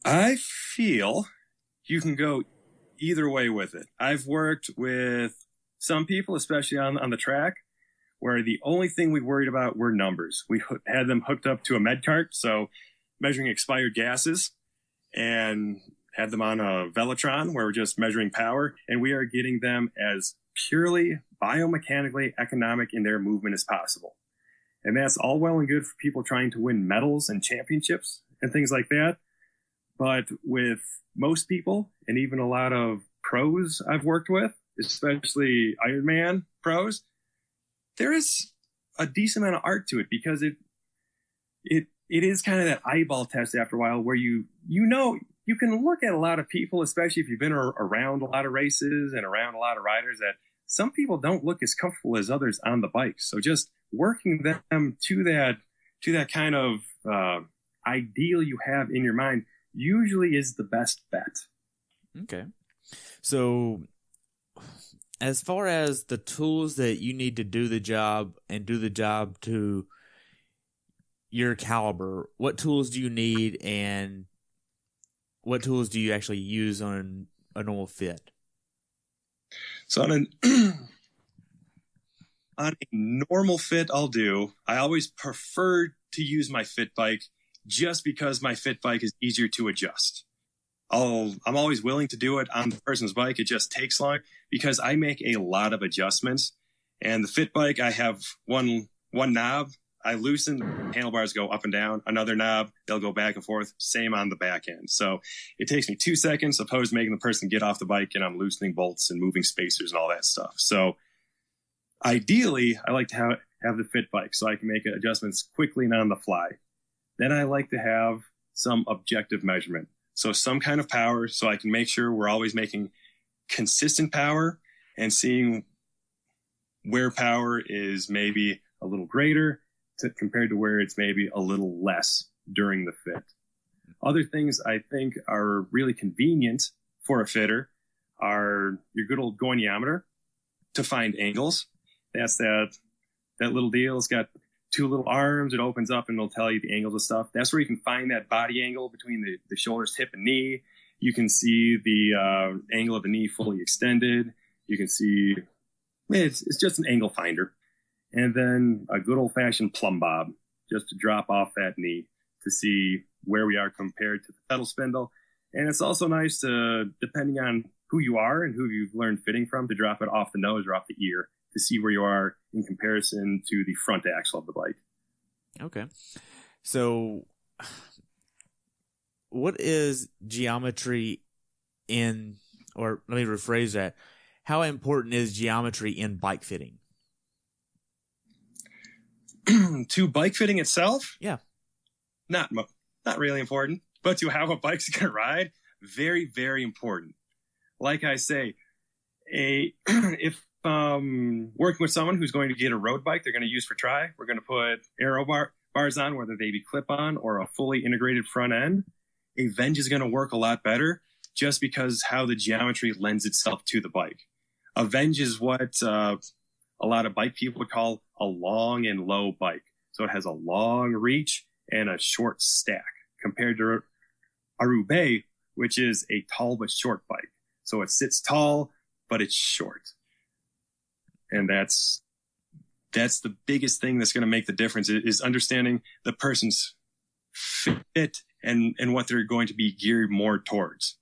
I feel you can go either way with it. I've worked with some people, especially on the track, where the only thing we worried about were numbers. We had them hooked up to a med cart, so measuring expired gases, and had them on a Velotron where we're just measuring power, and we are getting them as purely biomechanically economic in their movement as possible. And that's all well and good for people trying to win medals and championships and things like that. But with most people, and even a lot of pros I've worked with, especially Ironman pros, there is a decent amount of art to it, because it is kind of that eyeball test after a while where you can look at a lot of people, especially if you've been around a lot of races and around a lot of riders, that some people don't look as comfortable as others on the bike. So just working them to that kind of ideal you have in your mind usually is the best bet. Okay. So as far as the tools that you need to do the job and do the job to your caliber, what tools do you need and what tools do you actually use on a normal fit? So on a normal fit, I always prefer to use my fit bike just because my fit bike is easier to adjust. I'm always willing to do it on the person's bike. It just takes long because I make a lot of adjustments. And the fit bike, I have one knob. I loosen, handlebars go up and down. Another knob, they'll go back and forth. Same on the back end. So it takes me 2 seconds opposed to making the person get off the bike and I'm loosening bolts and moving spacers and all that stuff. So ideally, I like to have the fit bike so I can make adjustments quickly and on the fly. Then I like to have some objective measurement. So some kind of power so I can make sure we're always making consistent power and seeing where power is maybe a little greater compared to where it's maybe a little less during the fit. Other things I think are really convenient for a fitter are your good old goniometer to find angles. That's that little deal. It's got 2 little arms. It opens up and it'll tell you the angles of stuff. That's where you can find that body angle between the shoulders, hip, and knee. You can see the angle of the knee fully extended. You can see it's just an angle finder. And then a good old-fashioned plumb bob just to drop off that knee to see where we are compared to the pedal spindle. And it's also nice to, depending on who you are and who you've learned fitting from, to drop it off the nose or off the ear to see where you are in comparison to the front axle of the bike. Okay. So what is geometry or let me rephrase that. How important is geometry in bike fitting? To bike fitting itself? Yeah. Not really important, but to how a bike's going to ride, very, very important. Like I say, if working with someone who's going to get a road bike they're going to use for tri, we're going to put aero bars on, whether they be clip-on or a fully integrated front end. A Venge is going to work a lot better just because how the geometry lends itself to the bike. A Venge is what a lot of bike people would call a long and low bike. So it has a long reach and a short stack compared to a Roubaix, which is a tall but short bike. So it sits tall, but it's short. And that's the biggest thing that's going to make the difference is understanding the person's fit and what they're going to be geared more towards.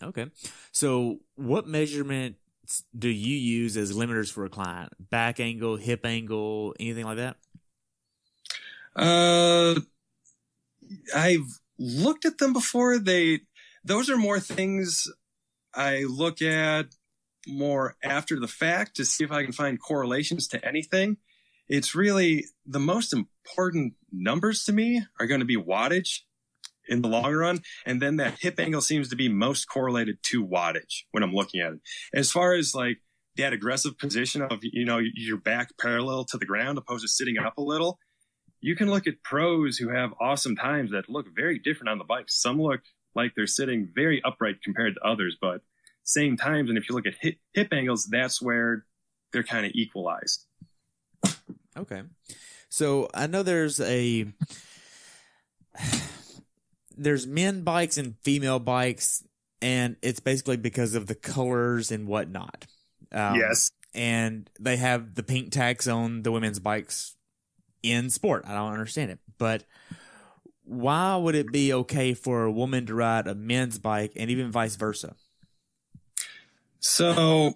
Okay. So what measurement do you use as limiters for a client? Back angle, hip angle, anything like that? I've looked at them before. Those are more things I look at more after the fact to see if I can find correlations to anything. It's really the most important numbers to me are going to be wattage in the long run. And then that hip angle seems to be most correlated to wattage when I'm looking at it. As far as like that aggressive position of, your back parallel to the ground opposed to sitting up a little. You can look at pros who have awesome times that look very different on the bike. Some look like they're sitting very upright compared to others, but same times. And if you look at hip angles, that's where they're kind of equalized. Okay. So I know there's men bikes and female bikes, and it's basically because of the colors and whatnot. Yes. And they have the pink tags on the women's bikes in sport. I don't understand it. But why would it be okay for a woman to ride a men's bike and even vice versa? So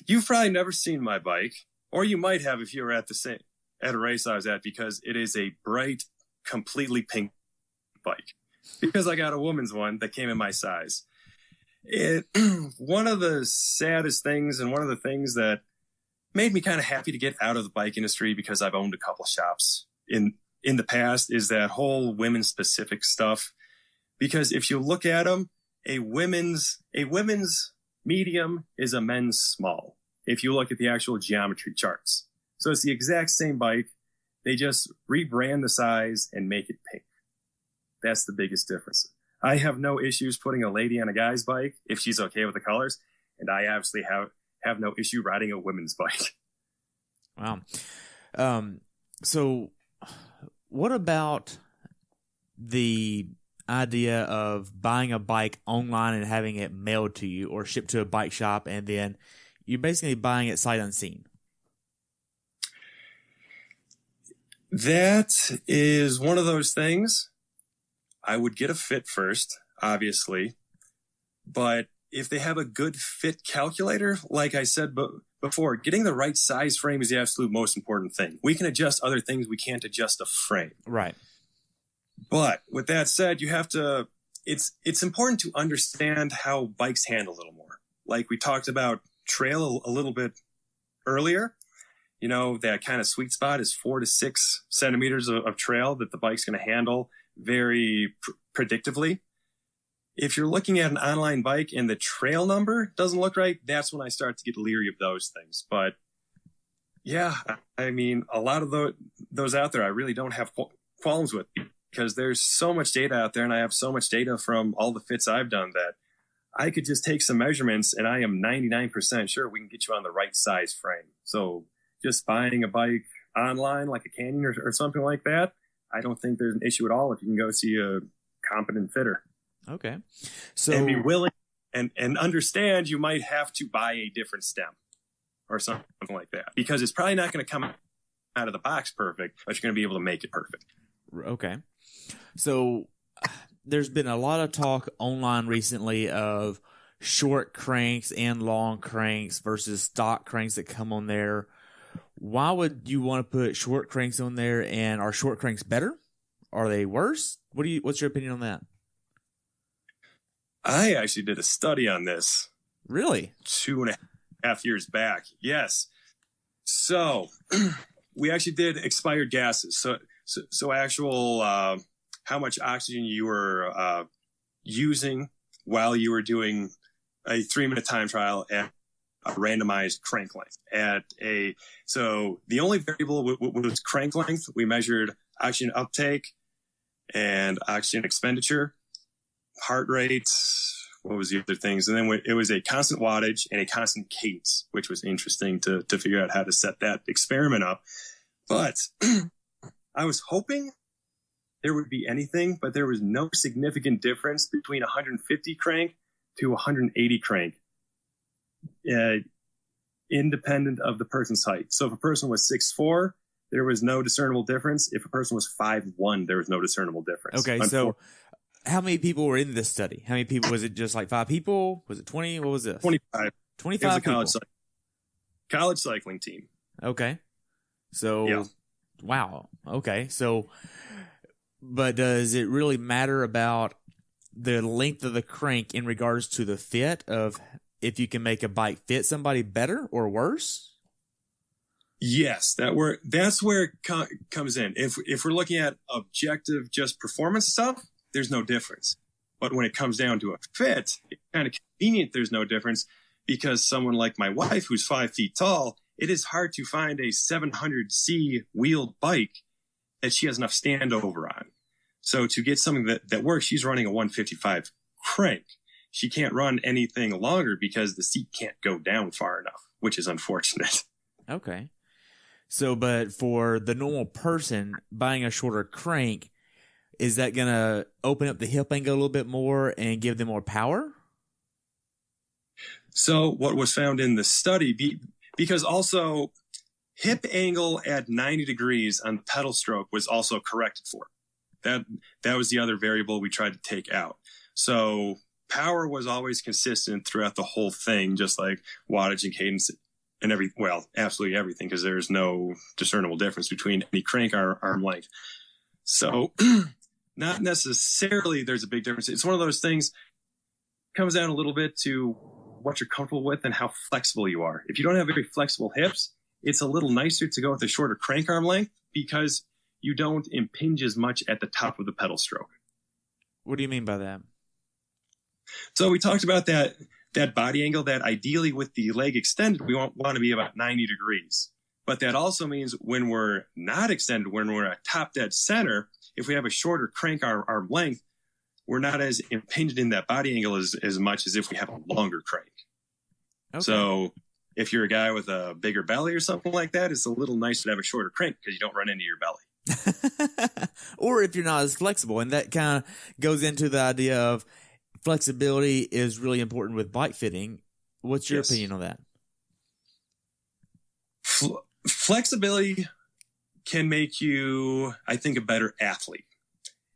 you've probably never seen my bike, or you might have if you were at a race I was at, because it is a bright, completely pink bike. Because I got a woman's one that came in my size. One of the saddest things, and one of the things that made me kind of happy to get out of the bike industry, because I've owned a couple of shops in the past, is that whole women's specific stuff. Because if you look at them, a women's medium is a men's small, if you look at the actual geometry charts. So it's the exact same bike. They just rebrand the size and make it pink. That's the biggest difference. I have no issues putting a lady on a guy's bike if she's okay with the colors. And I obviously have no issue riding a women's bike. Wow. So what about the idea of buying a bike online and having it mailed to you or shipped to a bike shop, and then you're basically buying it sight unseen? That is one of those things. I would get a fit first, obviously. But if they have a good fit calculator, like I said before, getting the right size frame is the absolute most important thing. We can adjust other things. We can't adjust a frame. Right. But with that said, you have to, it's important to understand how bikes handle a little more. Like we talked about trail a little bit earlier. That kind of sweet spot is 4 to 6 centimeters of trail that the bike's going to handle very predictively. If you're looking at an online bike and the trail number doesn't look right, that's when I start to get leery of those things. But yeah, I mean, a lot of those out there, I really don't have qualms with, because there's so much data out there, and I have so much data from all the fits I've done that I could just take some measurements and I am 99% sure we can get you on the right size frame. So just buying a bike online like a Canyon or something like that, I don't think there's an issue at all if you can go see a competent fitter. Okay. So, and be willing and understand you might have to buy a different stem or something like that, because it's probably not going to come out of the box perfect, but you're going to be able to make it perfect. Okay. So there's been a lot of talk online recently of short cranks and long cranks versus stock cranks that come on there. Why would you want to put short cranks on there, and are short cranks better? Are they worse? What's your opinion on that? I actually did a study on this. Really? 2.5 years back. Yes. So we actually did expired gases. So actual, how much oxygen you were using while you were doing a 3-minute time trial at a randomized crank length. So the only variable was crank length. We measured oxygen uptake and oxygen expenditure, heart rate, what was the other things? And then it was a constant wattage and a constant cadence, which was interesting to figure out how to set that experiment up. But I was hoping there would be anything, but there was no significant difference between 150 crank to 180 crank, independent of the person's height. So if a person was 6'4", there was no discernible difference. If a person was 5'1", there was no discernible difference. Okay, so how many people were in this study? How many people? Was it just like 5 people? Was it 20? What was this? 25. 25 it was a college cycling team. Okay. So, yeah. Wow. Okay. So, but does it really matter about the length of the crank in regards to the fit of if you can make a bike fit somebody better or worse? Yes, that's where it comes in. If we're looking at objective, just performance stuff, there's no difference. But when it comes down to a fit, it's kind of convenient there's no difference, because someone like my wife, who's 5 feet tall, it is hard to find a 700C wheeled bike that she has enough standover on. So to get something that works, she's running a 155 crank. She can't run anything longer because the seat can't go down far enough, which is unfortunate. Okay. So, but for the normal person buying a shorter crank, is that going to open up the hip angle a little bit more and give them more power? So what was found in the study, because also hip angle at 90 degrees on pedal stroke was also corrected for. That was the other variable we tried to take out. So power was always consistent throughout the whole thing, just like wattage and cadence and absolutely everything, because there's no discernible difference between any crank or arm length. So not necessarily there's a big difference. It's one of those things, comes down a little bit to what you're comfortable with and how flexible you are. If you don't have very flexible hips, it's a little nicer to go with a shorter crank arm length because you don't impinge as much at the top of the pedal stroke. What do you mean by that? So we talked about that body angle, that ideally with the leg extended, we want to be about 90 degrees. But that also means when we're not extended, when we're at top dead center, if we have a shorter crank arm length, we're not as impinged in that body angle as much as if we have a longer crank. Okay. So if you're a guy with a bigger belly or something like that, it's a little nicer to have a shorter crank because you don't run into your belly. Or if you're not as flexible, and that kind of goes into the idea of flexibility is really important with bike fitting. What's your opinion on that? Flexibility can make you, I think, a better athlete.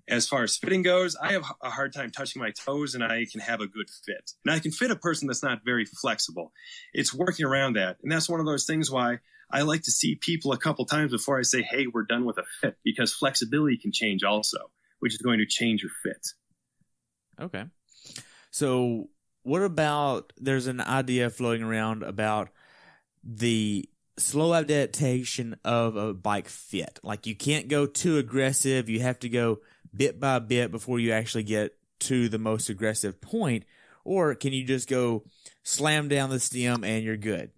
As far as fitting goes, I have a hard time touching my toes and I can have a good fit. And I can fit a person that's not very flexible. It's working around that. And that's one of those things why I like to see people a couple times before I say, hey, we're done with a fit, because flexibility can change also, which is going to change your fit. Okay. So what about, there's an idea floating around about the slow adaptation of a bike fit. Like you can't go too aggressive. You have to go bit by bit before you actually get to the most aggressive point. Or can you just go slam down the stem and you're good?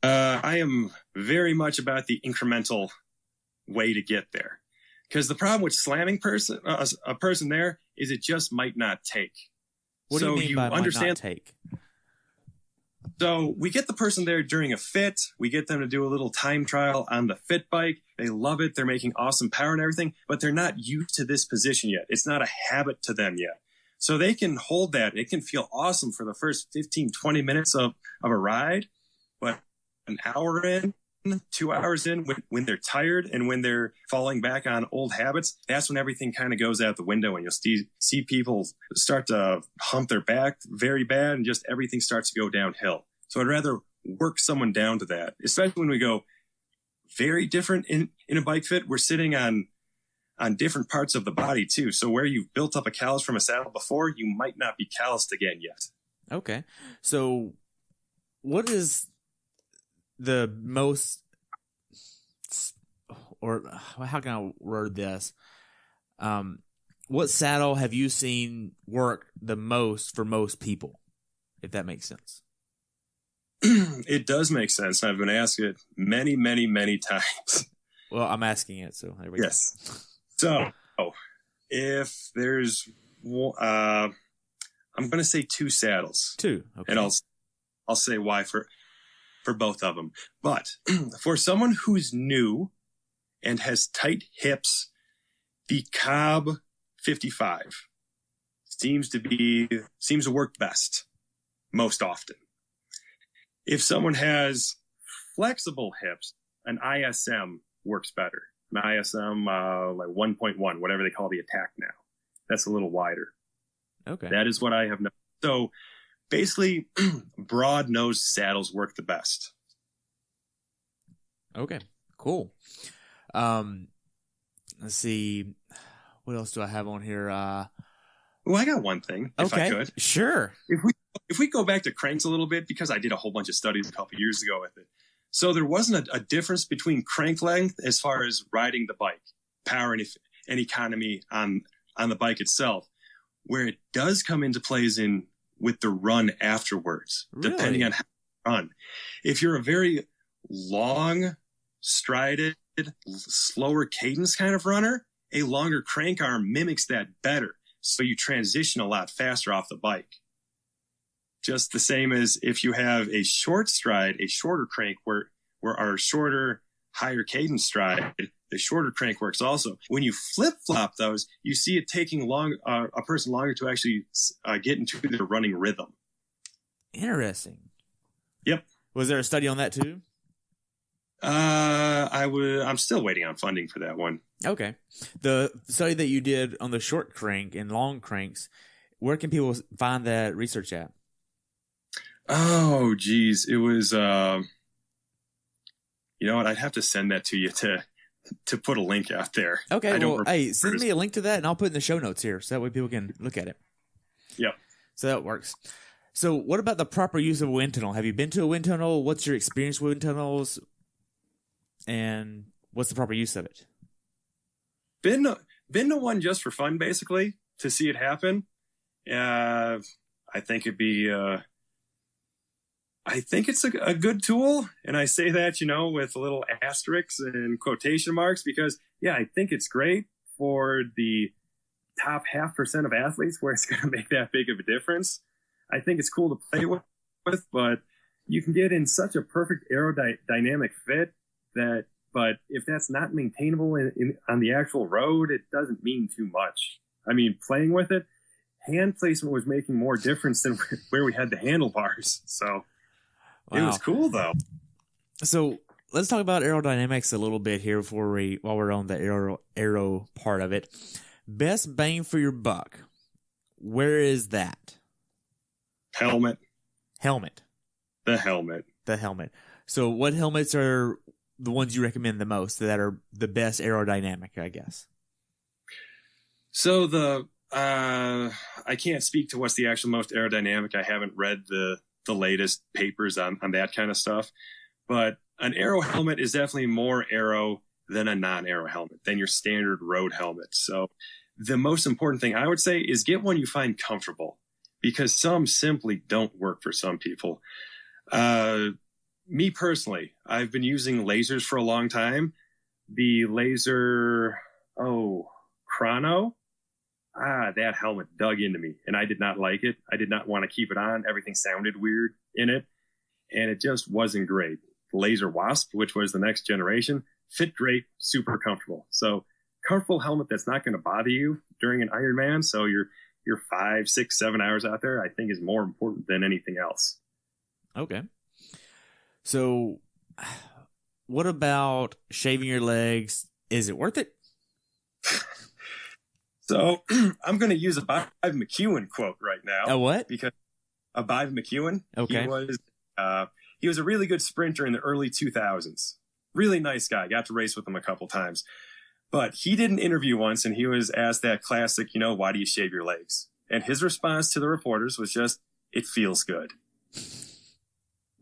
I am very much about the incremental way to get there. Because the problem with slamming a person there is it just might not take. What do you mean by might not take? So we get the person there during a fit. We get them to do a little time trial on the fit bike. They love it. They're making awesome power and everything, but they're not used to this position yet. It's not a habit to them yet. So they can hold that. It can feel awesome for the first 15, 20 minutes of a ride, but an hour in, 2 hours in, when they're tired and when they're falling back on old habits, that's when everything kind of goes out the window and you'll see people start to hump their back very bad and just everything starts to go downhill. So I'd rather work someone down to that, especially when we go very different in a bike fit. We're sitting on different parts of the body too. So where you've built up a callus from a saddle before, you might not be calloused again yet. Okay. So what is the most, or how can I word this? What saddle have you seen work the most for most people, if that makes sense? It does make sense. I've been asked it many, many, many times. Well, I'm asking it, so there we go. Yes. So if there's, I'm going to say 2 saddles. 2. Okay. And I'll say why for both of them. But for someone who's new and has tight hips, the Cobb 55 seems to work best most often. If someone has flexible hips, an ISM works better. An ISM like 1.1, whatever they call the attack now. That's a little wider. Okay. That is what I have known. So basically, broad nose saddles work the best. Okay, cool. Let's see. What else do I have on here? Well, I got one thing, if I could. Sure. If we go back to cranks a little bit, because I did a whole bunch of studies a couple years ago with it. So there wasn't a difference between crank length as far as riding the bike, power and economy on the bike itself. Where it does come into play is in with the run afterwards, depending on how you run. If you're a very long, strided, slower cadence kind of runner, a longer crank arm mimics that better. So you transition a lot faster off the bike. Just the same as if you have a short stride, a shorter crank where our shorter, higher cadence stride, the shorter crank works also. When you flip-flop those, you see it taking a person longer to actually get into their running rhythm. Interesting. Yep. Was there a study on that too? I'm still waiting on funding for that one. Okay. The study that you did on the short crank and long cranks, where can people find that research at? Oh, geez. It was, you know what? I'd have to send that to you to put a link out there. Okay. Well, hey, send me a link to that and I'll put it in the show notes here so that way people can look at it. Yep. So that works. So what about the proper use of a wind tunnel? Have you been to a wind tunnel? What's your experience with wind tunnels? And what's the proper use of it? Been to one just for fun, basically, to see it happen. I think it'd be, I think it's a good tool. And I say that, you know, with little asterisks and quotation marks, because yeah, I think it's great for the top 0.5% of athletes where it's going to make that big of a difference. I think it's cool to play with, but you can get in such a perfect aerodynamic fit but if that's not maintainable on the actual road, it doesn't mean too much. I mean, playing with it, hand placement was making more difference than where we had the handlebars. So It was cool though. So let's talk about aerodynamics a little bit here while we're on the aero part of it. Best bang for your buck. Where is that? Helmet. The helmet. So what helmets are the ones you recommend the most that are the best aerodynamic, I guess? So I can't speak to what's the actual most aerodynamic. I haven't read the latest papers on that kind of stuff, but an aero helmet is definitely more aero than a non-aero helmet, than your standard road helmet. So the most important thing I would say is get one you find comfortable, because some simply don't work for some people. Me personally, I've been using lasers for a long time. The laser, Chrono, that helmet dug into me, and I did not like it. I did not want to keep it on. Everything sounded weird in it, and it just wasn't great. The Laser Wasp, which was the next generation, fit great, super comfortable. So comfortable helmet that's not going to bother you during an Ironman. So your 5, 6, 7 hours out there, I think, is more important than anything else. Okay. So what about shaving your legs? Is it worth it? So I'm going to use a Bob McEwen quote right now. A what? Because a Bob McEwen. Okay. He was a really good sprinter in the early 2000s. Really nice guy. Got to race with him a couple times. But he did an interview once, and he was asked that classic, why do you shave your legs? And his response to the reporters was just, it feels good.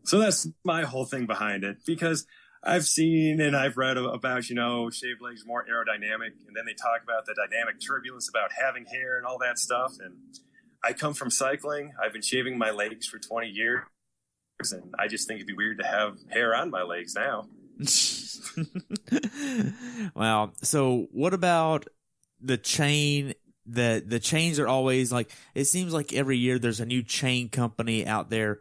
So that's my whole thing behind it, because I've seen and I've read about, shaved legs more aerodynamic. And then they talk about the dynamic turbulence about having hair and all that stuff. And I come from cycling. I've been shaving my legs for 20 years. And I just think it'd be weird to have hair on my legs now. Wow. So what about the chain? The chains are always like, it seems like every year there's a new chain company out there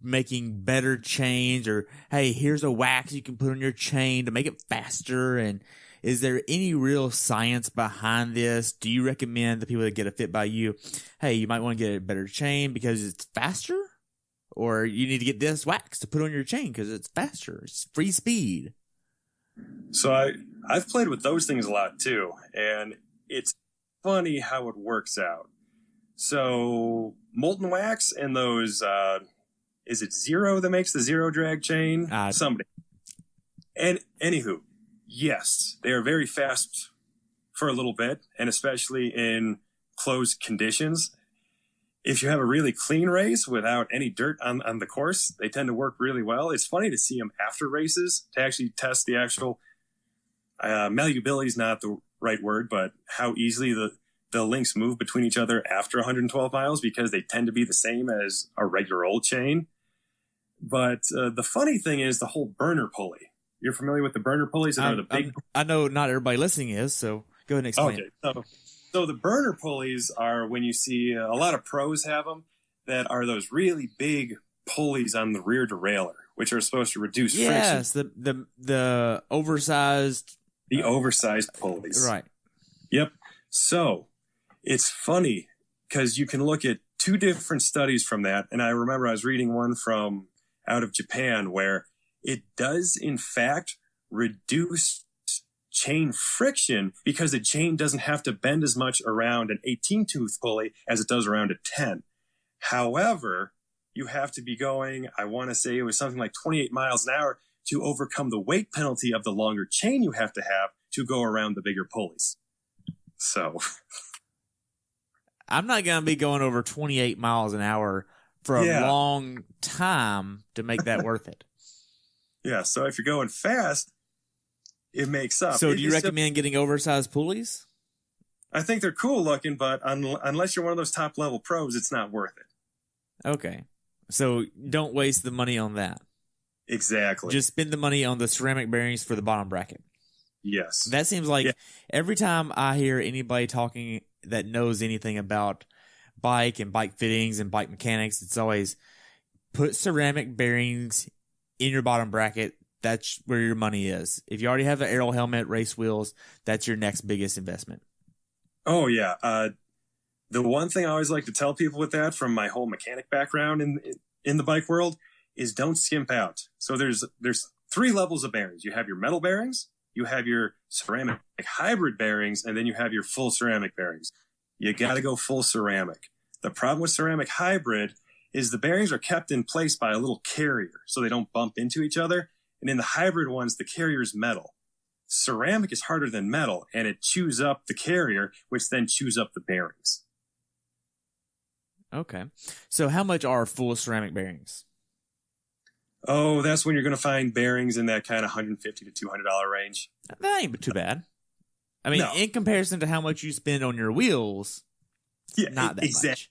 making better chains, or hey, here's a wax you can put on your chain to make it faster. And is there any real science behind this? Do you recommend the people that get a fit by you, hey, you might want to get a better chain because it's faster? Or you need to get this wax to put on your chain because it's faster. It's free speed. So I've played with those things a lot too. And it's funny how it works out. So molten wax and those, is it Zero that makes the zero drag chain? Somebody. And anywho, yes, they are very fast for a little bit, and especially in closed conditions. If you have a really clean race without any dirt on the course, they tend to work really well. It's funny to see them after races to actually test the actual malleability is not the right word, but how easily the the links move between each other after 112 miles because they tend to be the same as a regular old chain. But the funny thing is the whole burner pulley. You're familiar with the burner pulleys that are the big... I know not everybody listening is, so go ahead and explain. Okay, so the burner pulleys are when you see a lot of pros have them, that are those really big pulleys on the rear derailleur, which are supposed to reduce friction. Yes, the oversized... The oversized pulleys. Right. Yep. So it's funny because you can look at two different studies from that. And I remember I was reading one from out of Japan where it does, in fact, reduce chain friction because the chain doesn't have to bend as much around an 18-tooth pulley as it does around a 10. However, you have to be going, I want to say it was something like 28 miles an hour to overcome the weight penalty of the longer chain you have to go around the bigger pulleys. So I'm not going to be going over 28 miles an hour for a long time to make that worth it. Yeah. So if you're going fast, it makes up. So do you recommend getting oversized pulleys? I think they're cool looking, but unless you're one of those top level pros, it's not worth it. Okay. So don't waste the money on that. Exactly. Just spend the money on the ceramic bearings for the bottom bracket. Yes. That seems like every time I hear anybody talking that knows anything about bike and bike fittings and bike mechanics, it's always put ceramic bearings in your bottom bracket. That's where your money is. If you already have an aero helmet, race wheels, that's your next biggest investment. Oh, yeah. The one thing I always like to tell people with that from my whole mechanic background in the bike world is don't skimp out. So there's 3 levels of bearings. You have your metal bearings, you have your ceramic hybrid bearings, and then you have your full ceramic bearings. You got to go full ceramic. The problem with ceramic hybrid is the bearings are kept in place by a little carrier so they don't bump into each other. And in the hybrid ones, the carrier is metal. Ceramic is harder than metal, and it chews up the carrier, which then chews up the bearings. Okay. So how much are full ceramic bearings? Oh, that's when you're going to find bearings in that kind of $150 to $200 range. That ain't too bad. I mean, in comparison to how much you spend on your wheels, not that much.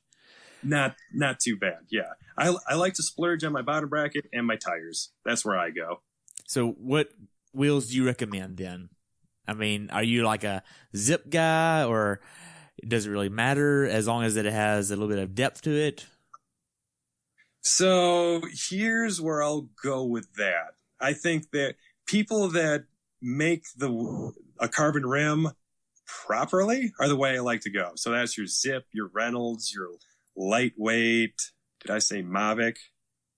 Not too bad. Yeah. I like to splurge on my bottom bracket and my tires. That's where I go. So what wheels do you recommend then? I mean, are you like a zip guy, or does it really matter as long as it has a little bit of depth to it? So here's where I'll go with that. I think that people that make a carbon rim properly are the way I like to go. So that's your Zip, your Reynolds, your Lightweight. Did I say Mavic,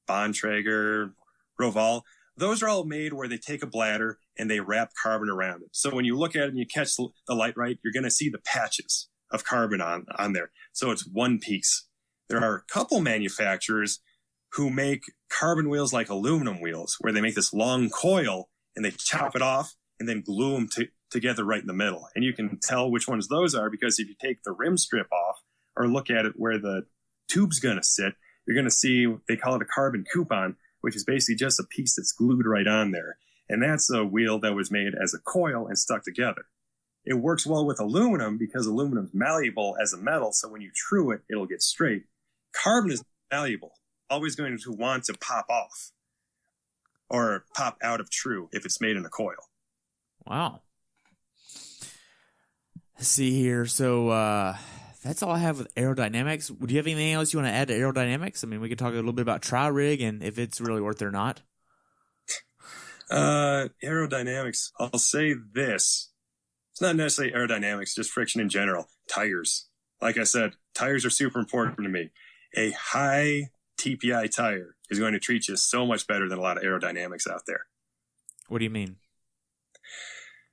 Bontrager, Roval? Those are all made where they take a bladder and they wrap carbon around it. So when you look at it and you catch the light right, you're going to see the patches of carbon on there. So it's one piece. There are a couple manufacturers who make carbon wheels like aluminum wheels, where they make this long coil and they chop it off and then glue them together right in the middle. And you can tell which ones those are because if you take the rim strip off or look at it where the tube's going to sit, you're going to see, they call it a carbon coupon, which is basically just a piece that's glued right on there. And that's a wheel that was made as a coil and stuck together. It works well with aluminum because aluminum's malleable as a metal, so when you true it, it'll get straight. Carbon is malleable, always going to want to pop off or pop out of true if it's made in a coil. Wow. Let's see here. So that's all I have with aerodynamics. Would you have anything else you want to add to aerodynamics? I mean, we could talk a little bit about tri-rig and if it's really worth it or not. Aerodynamics, I'll say this. It's not necessarily aerodynamics, just friction in general. Tires. Like I said, tires are super important to me. A high TPI tire is going to treat you so much better than a lot of aerodynamics out there. What do you mean?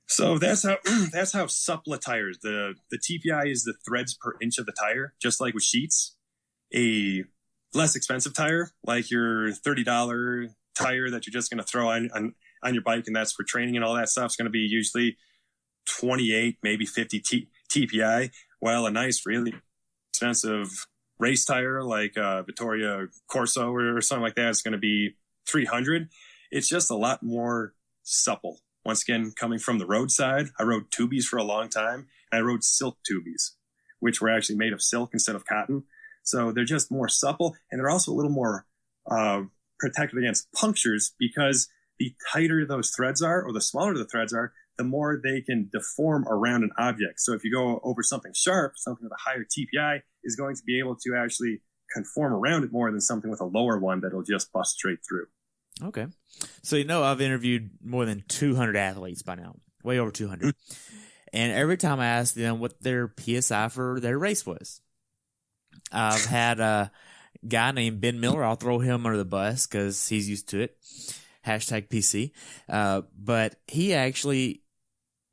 So that's how supple tires. The TPI is the threads per inch of the tire, just like with sheets. A less expensive tire, like your $30 tire that you're just going to throw on your bike, and that's for training and all that stuff, is going to be usually 28, maybe 50 TPI, while a nice, really expensive race tire like Vittoria Corso or something like that is going to be 300. It's just a lot more supple. Once again, coming from the roadside, I rode tubies for a long time, and I rode silk tubies, which were actually made of silk instead of cotton. So they're just more supple, and they're also a little more protected against punctures, because the tighter those threads are, or the smaller the threads are, the more they can deform around an object. So if you go over something sharp, something with a higher TPI is going to be able to actually conform around it more than something with a lower one that'll just bust straight through. Okay. So, I've interviewed more than 200 athletes by now, way over 200. And every time I ask them what their PSI for their race was, I've had a guy named Ben Miller. I'll throw him under the bus because he's used to it. Hashtag PC. But he actually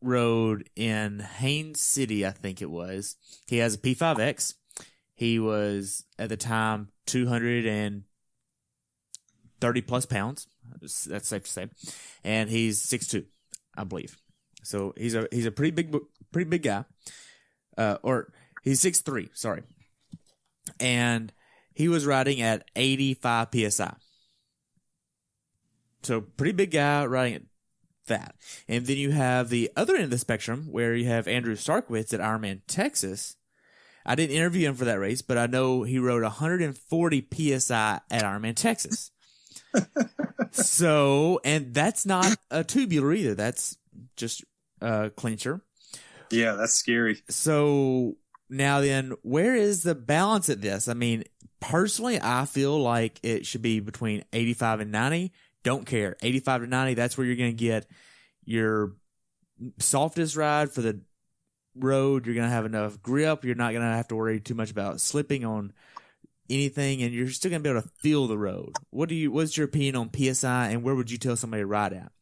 rode in Haines City, I think it was. He has a P5X. He was, at the time, 230 plus pounds. That's safe to say. And he's 6'2", I believe. So he's a pretty big guy. Or he's 6'3", sorry. And he was riding at 85 PSI. So pretty big guy riding at that. And then you have the other end of the spectrum where you have Andrew Starkowitz at Ironman Texas. I didn't interview him for that race, but I know he rode 140 PSI at Ironman Texas. So, and that's not a tubular either. That's just a clincher. Yeah, that's scary. So now then, where is the balance at this? I mean, personally, I feel like it should be between 85 and 90. Don't care. 85 to 90, that's where you're going to get your softest ride for the road. You're going to have enough grip. You're not going to have to worry too much about slipping on anything, and you're still going to be able to feel the road. What's your opinion on PSI, and where would you tell somebody to ride at?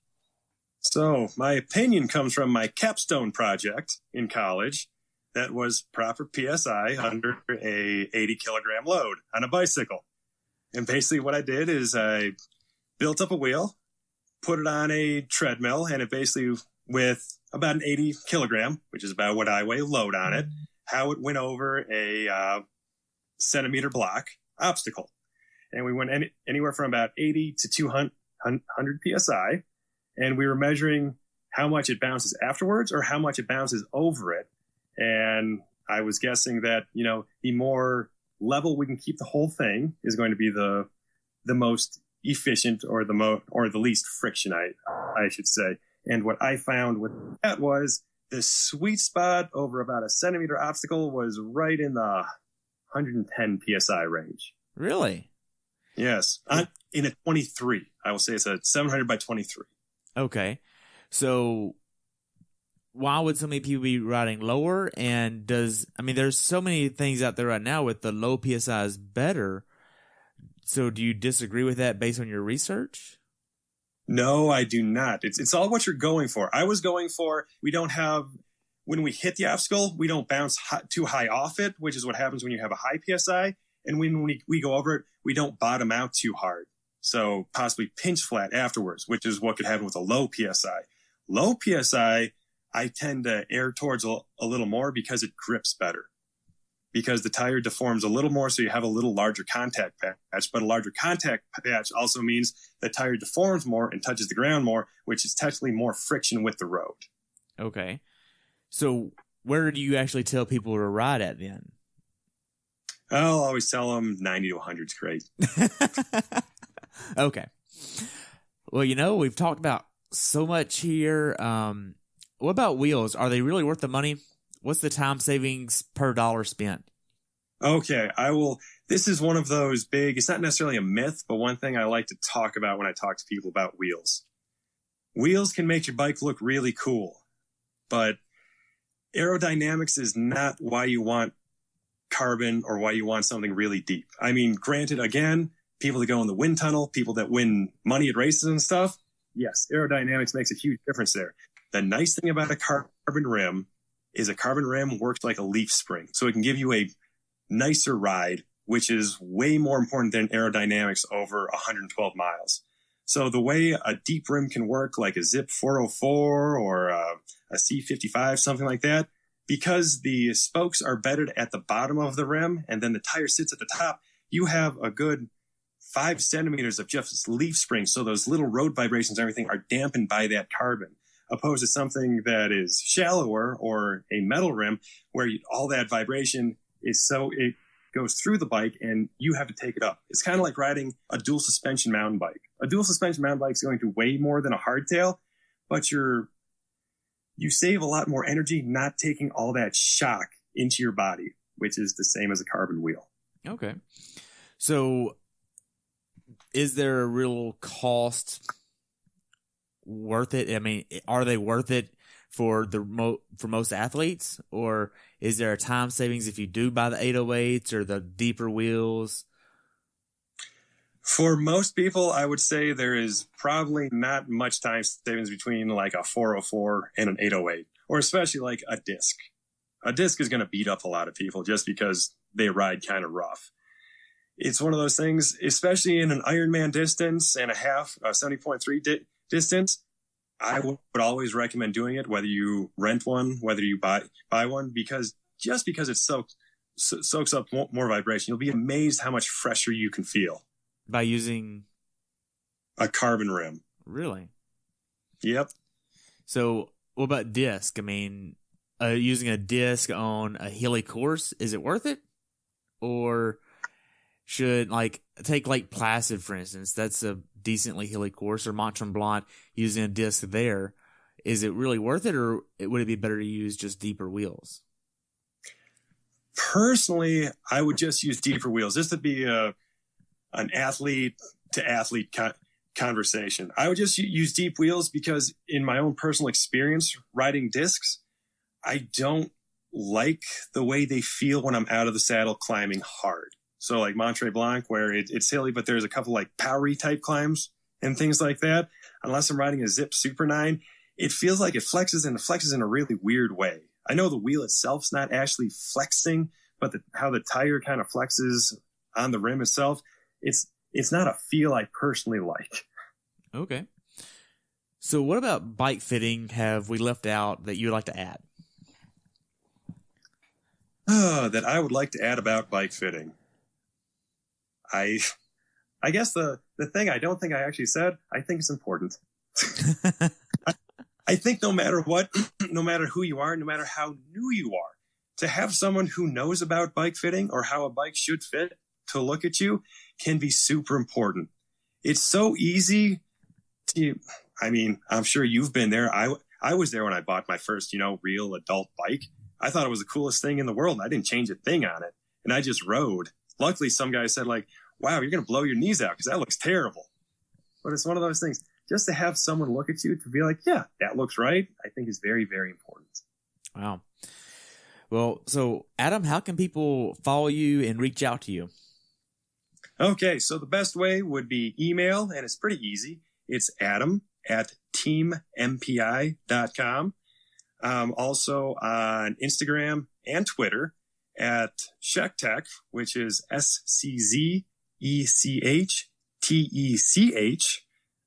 So my opinion comes from my capstone project in college. That was proper PSI under a 80 kilogram load on a bicycle. And basically what I did is I built up a wheel, put it on a treadmill, and it basically, with about an 80 kilogram, which is about what I weigh, load on it, how it went over a centimeter block obstacle. And we went anywhere from about 80 to 200 PSI. And we were measuring how much it bounces afterwards or how much it bounces over it. And I was guessing that, the more level we can keep the whole thing is going to be the most efficient, or the least friction, I should say. And what I found with that was the sweet spot over about a centimeter obstacle was right in the 110 PSI range. Really? Yes. In a 23. I will say it's a 700 by 23. Okay. So why would so many people be riding lower? And there's so many things out there right now with the low PSI is better. So do you disagree with that based on your research? No, I do not. It's all what you're going for. I was going for, when we hit the obstacle, we don't bounce too high off it, which is what happens when you have a high PSI. And when we go over it, we don't bottom out too hard. So possibly pinch flat afterwards, which is what could happen with a low PSI. Low PSI, I tend to err towards a little more because it grips better. Because the tire deforms a little more, so you have a little larger contact patch. But a larger contact patch also means the tire deforms more and touches the ground more, which is technically more friction with the road. Okay. So where do you actually tell people to ride at then? I'll always tell them 90 to 100 is great. Okay. Well, we've talked about so much here. What about wheels? Are they really worth the money? What's the time savings per dollar spent? Okay, this is one of those big, it's not necessarily a myth, but one thing I like to talk about when I talk to people about wheels. Wheels can make your bike look really cool, but aerodynamics is not why you want carbon or why you want something really deep. I mean, granted, again, people that go in the wind tunnel, people that win money at races and stuff, yes, aerodynamics makes a huge difference there. The nice thing about a carbon rim is a carbon rim works like a leaf spring. So it can give you a nicer ride, which is way more important than aerodynamics over 112 miles. So the way a deep rim can work, like a Zip 404 or a C55, something like that, because the spokes are bedded at the bottom of the rim and then the tire sits at the top, you have a good 5 centimeters of just leaf spring. So those little road vibrations and everything are dampened by that carbon. opposed to something that is shallower or a metal rim where all that vibration is it goes through the bike and you have to take it up. It's kind of like riding a dual suspension mountain bike. A dual suspension mountain bike is going to weigh more than a hardtail, but you save a lot more energy not taking all that shock into your body, which is the same as a carbon wheel. Okay. So is there a real cost worth it? I mean, are they worth it for most athletes, or is there a time savings if you do buy the 808s or the deeper wheels? For most people, I would say there is probably not much time savings between like a 404 and an 808, or especially like a disc. A disc is going to beat up a lot of people just because they ride kind of rough. It's one of those things, especially in an Ironman distance and a half, 70.3 distance. I would always recommend doing it, whether you rent one, whether you buy one, because it soaks up more vibration. You'll be amazed how much fresher you can feel by using a carbon rim. Really? Yep. So what about disc? I mean, using a disc on a hilly course, is it worth it? Or should, take Lake Placid, for instance, that's a decently hilly course, or Mont Tremblant, using a disc there, is it really worth it, or would it be better to use just deeper wheels? Personally, I would just use deeper wheels. This would be an athlete-to-athlete conversation. I would just use deep wheels because in my own personal experience riding discs, I don't like the way they feel when I'm out of the saddle climbing hard. So like Mont Tremblant, where it's hilly, but there's a couple like powery type climbs and things like that. Unless I'm riding a Zip Super 9, it feels like it flexes in a really weird way. I know the wheel itself's not actually flexing, but how the tire kind of flexes on the rim itself, it's not a feel I personally like. Okay. So what about bike fitting have we left out that you would like to add? That I would like to add about bike fitting. I guess the thing I don't think I actually said, I think it's important. I think no matter what, no matter who you are, no matter how new you are, to have someone who knows about bike fitting or how a bike should fit to look at you can be super important. It's so easy I'm sure you've been there. I was there when I bought my first, real adult bike. I thought it was the coolest thing in the world. I didn't change a thing on it. And I just rode. Luckily, some guy said wow, you're going to blow your knees out because that looks terrible. But it's one of those things. Just to have someone look at you to be like, yeah, that looks right, I think is very, very important. Wow. Well, so Adam, how can people follow you and reach out to you? Okay, so the best way would be email, and it's pretty easy. It's adam@teammpi.com. Also on Instagram and Twitter at SczechTech, which is SCZECHTECH,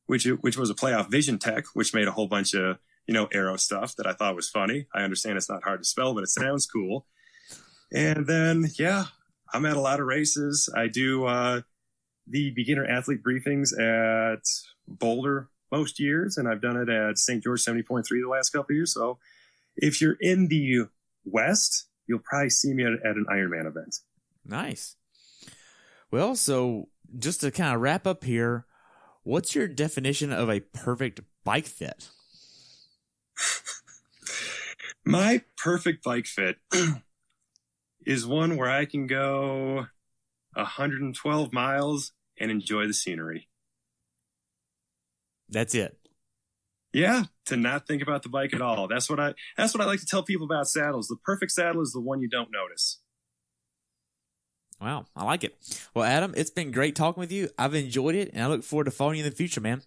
which was a play off Vision Tech, which made a whole bunch of, aero stuff that I thought was funny. I understand it's not hard to spell, but it sounds cool. And then, I'm at a lot of races. I do the beginner athlete briefings at Boulder most years, and I've done it at St. George 70.3 the last couple of years. So if you're in the West, you'll probably see me at an Ironman event. Nice. Well, so just to kind of wrap up here, what's your definition of a perfect bike fit? My perfect bike fit is one where I can go 112 miles and enjoy the scenery. That's it. Yeah, to not think about the bike at all. That's what I like to tell people about saddles. The perfect saddle is the one you don't notice. Wow, I like it. Well, Adam, it's been great talking with you. I've enjoyed it, and I look forward to following you in the future, man.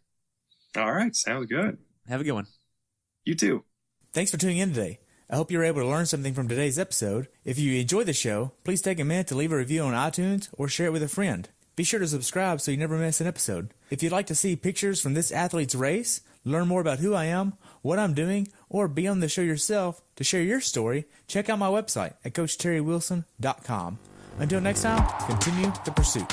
All right, sounds good. Have a good one. You too. Thanks for tuning in today. I hope you were able to learn something from today's episode. If you enjoyed the show, please take a minute to leave a review on iTunes or share it with a friend. Be sure to subscribe so you never miss an episode. If you'd like to see pictures from this athlete's race, learn more about who I am, what I'm doing, or be on the show yourself to share your story, check out my website at CoachTerryWilson.com. Until next time, continue the pursuit.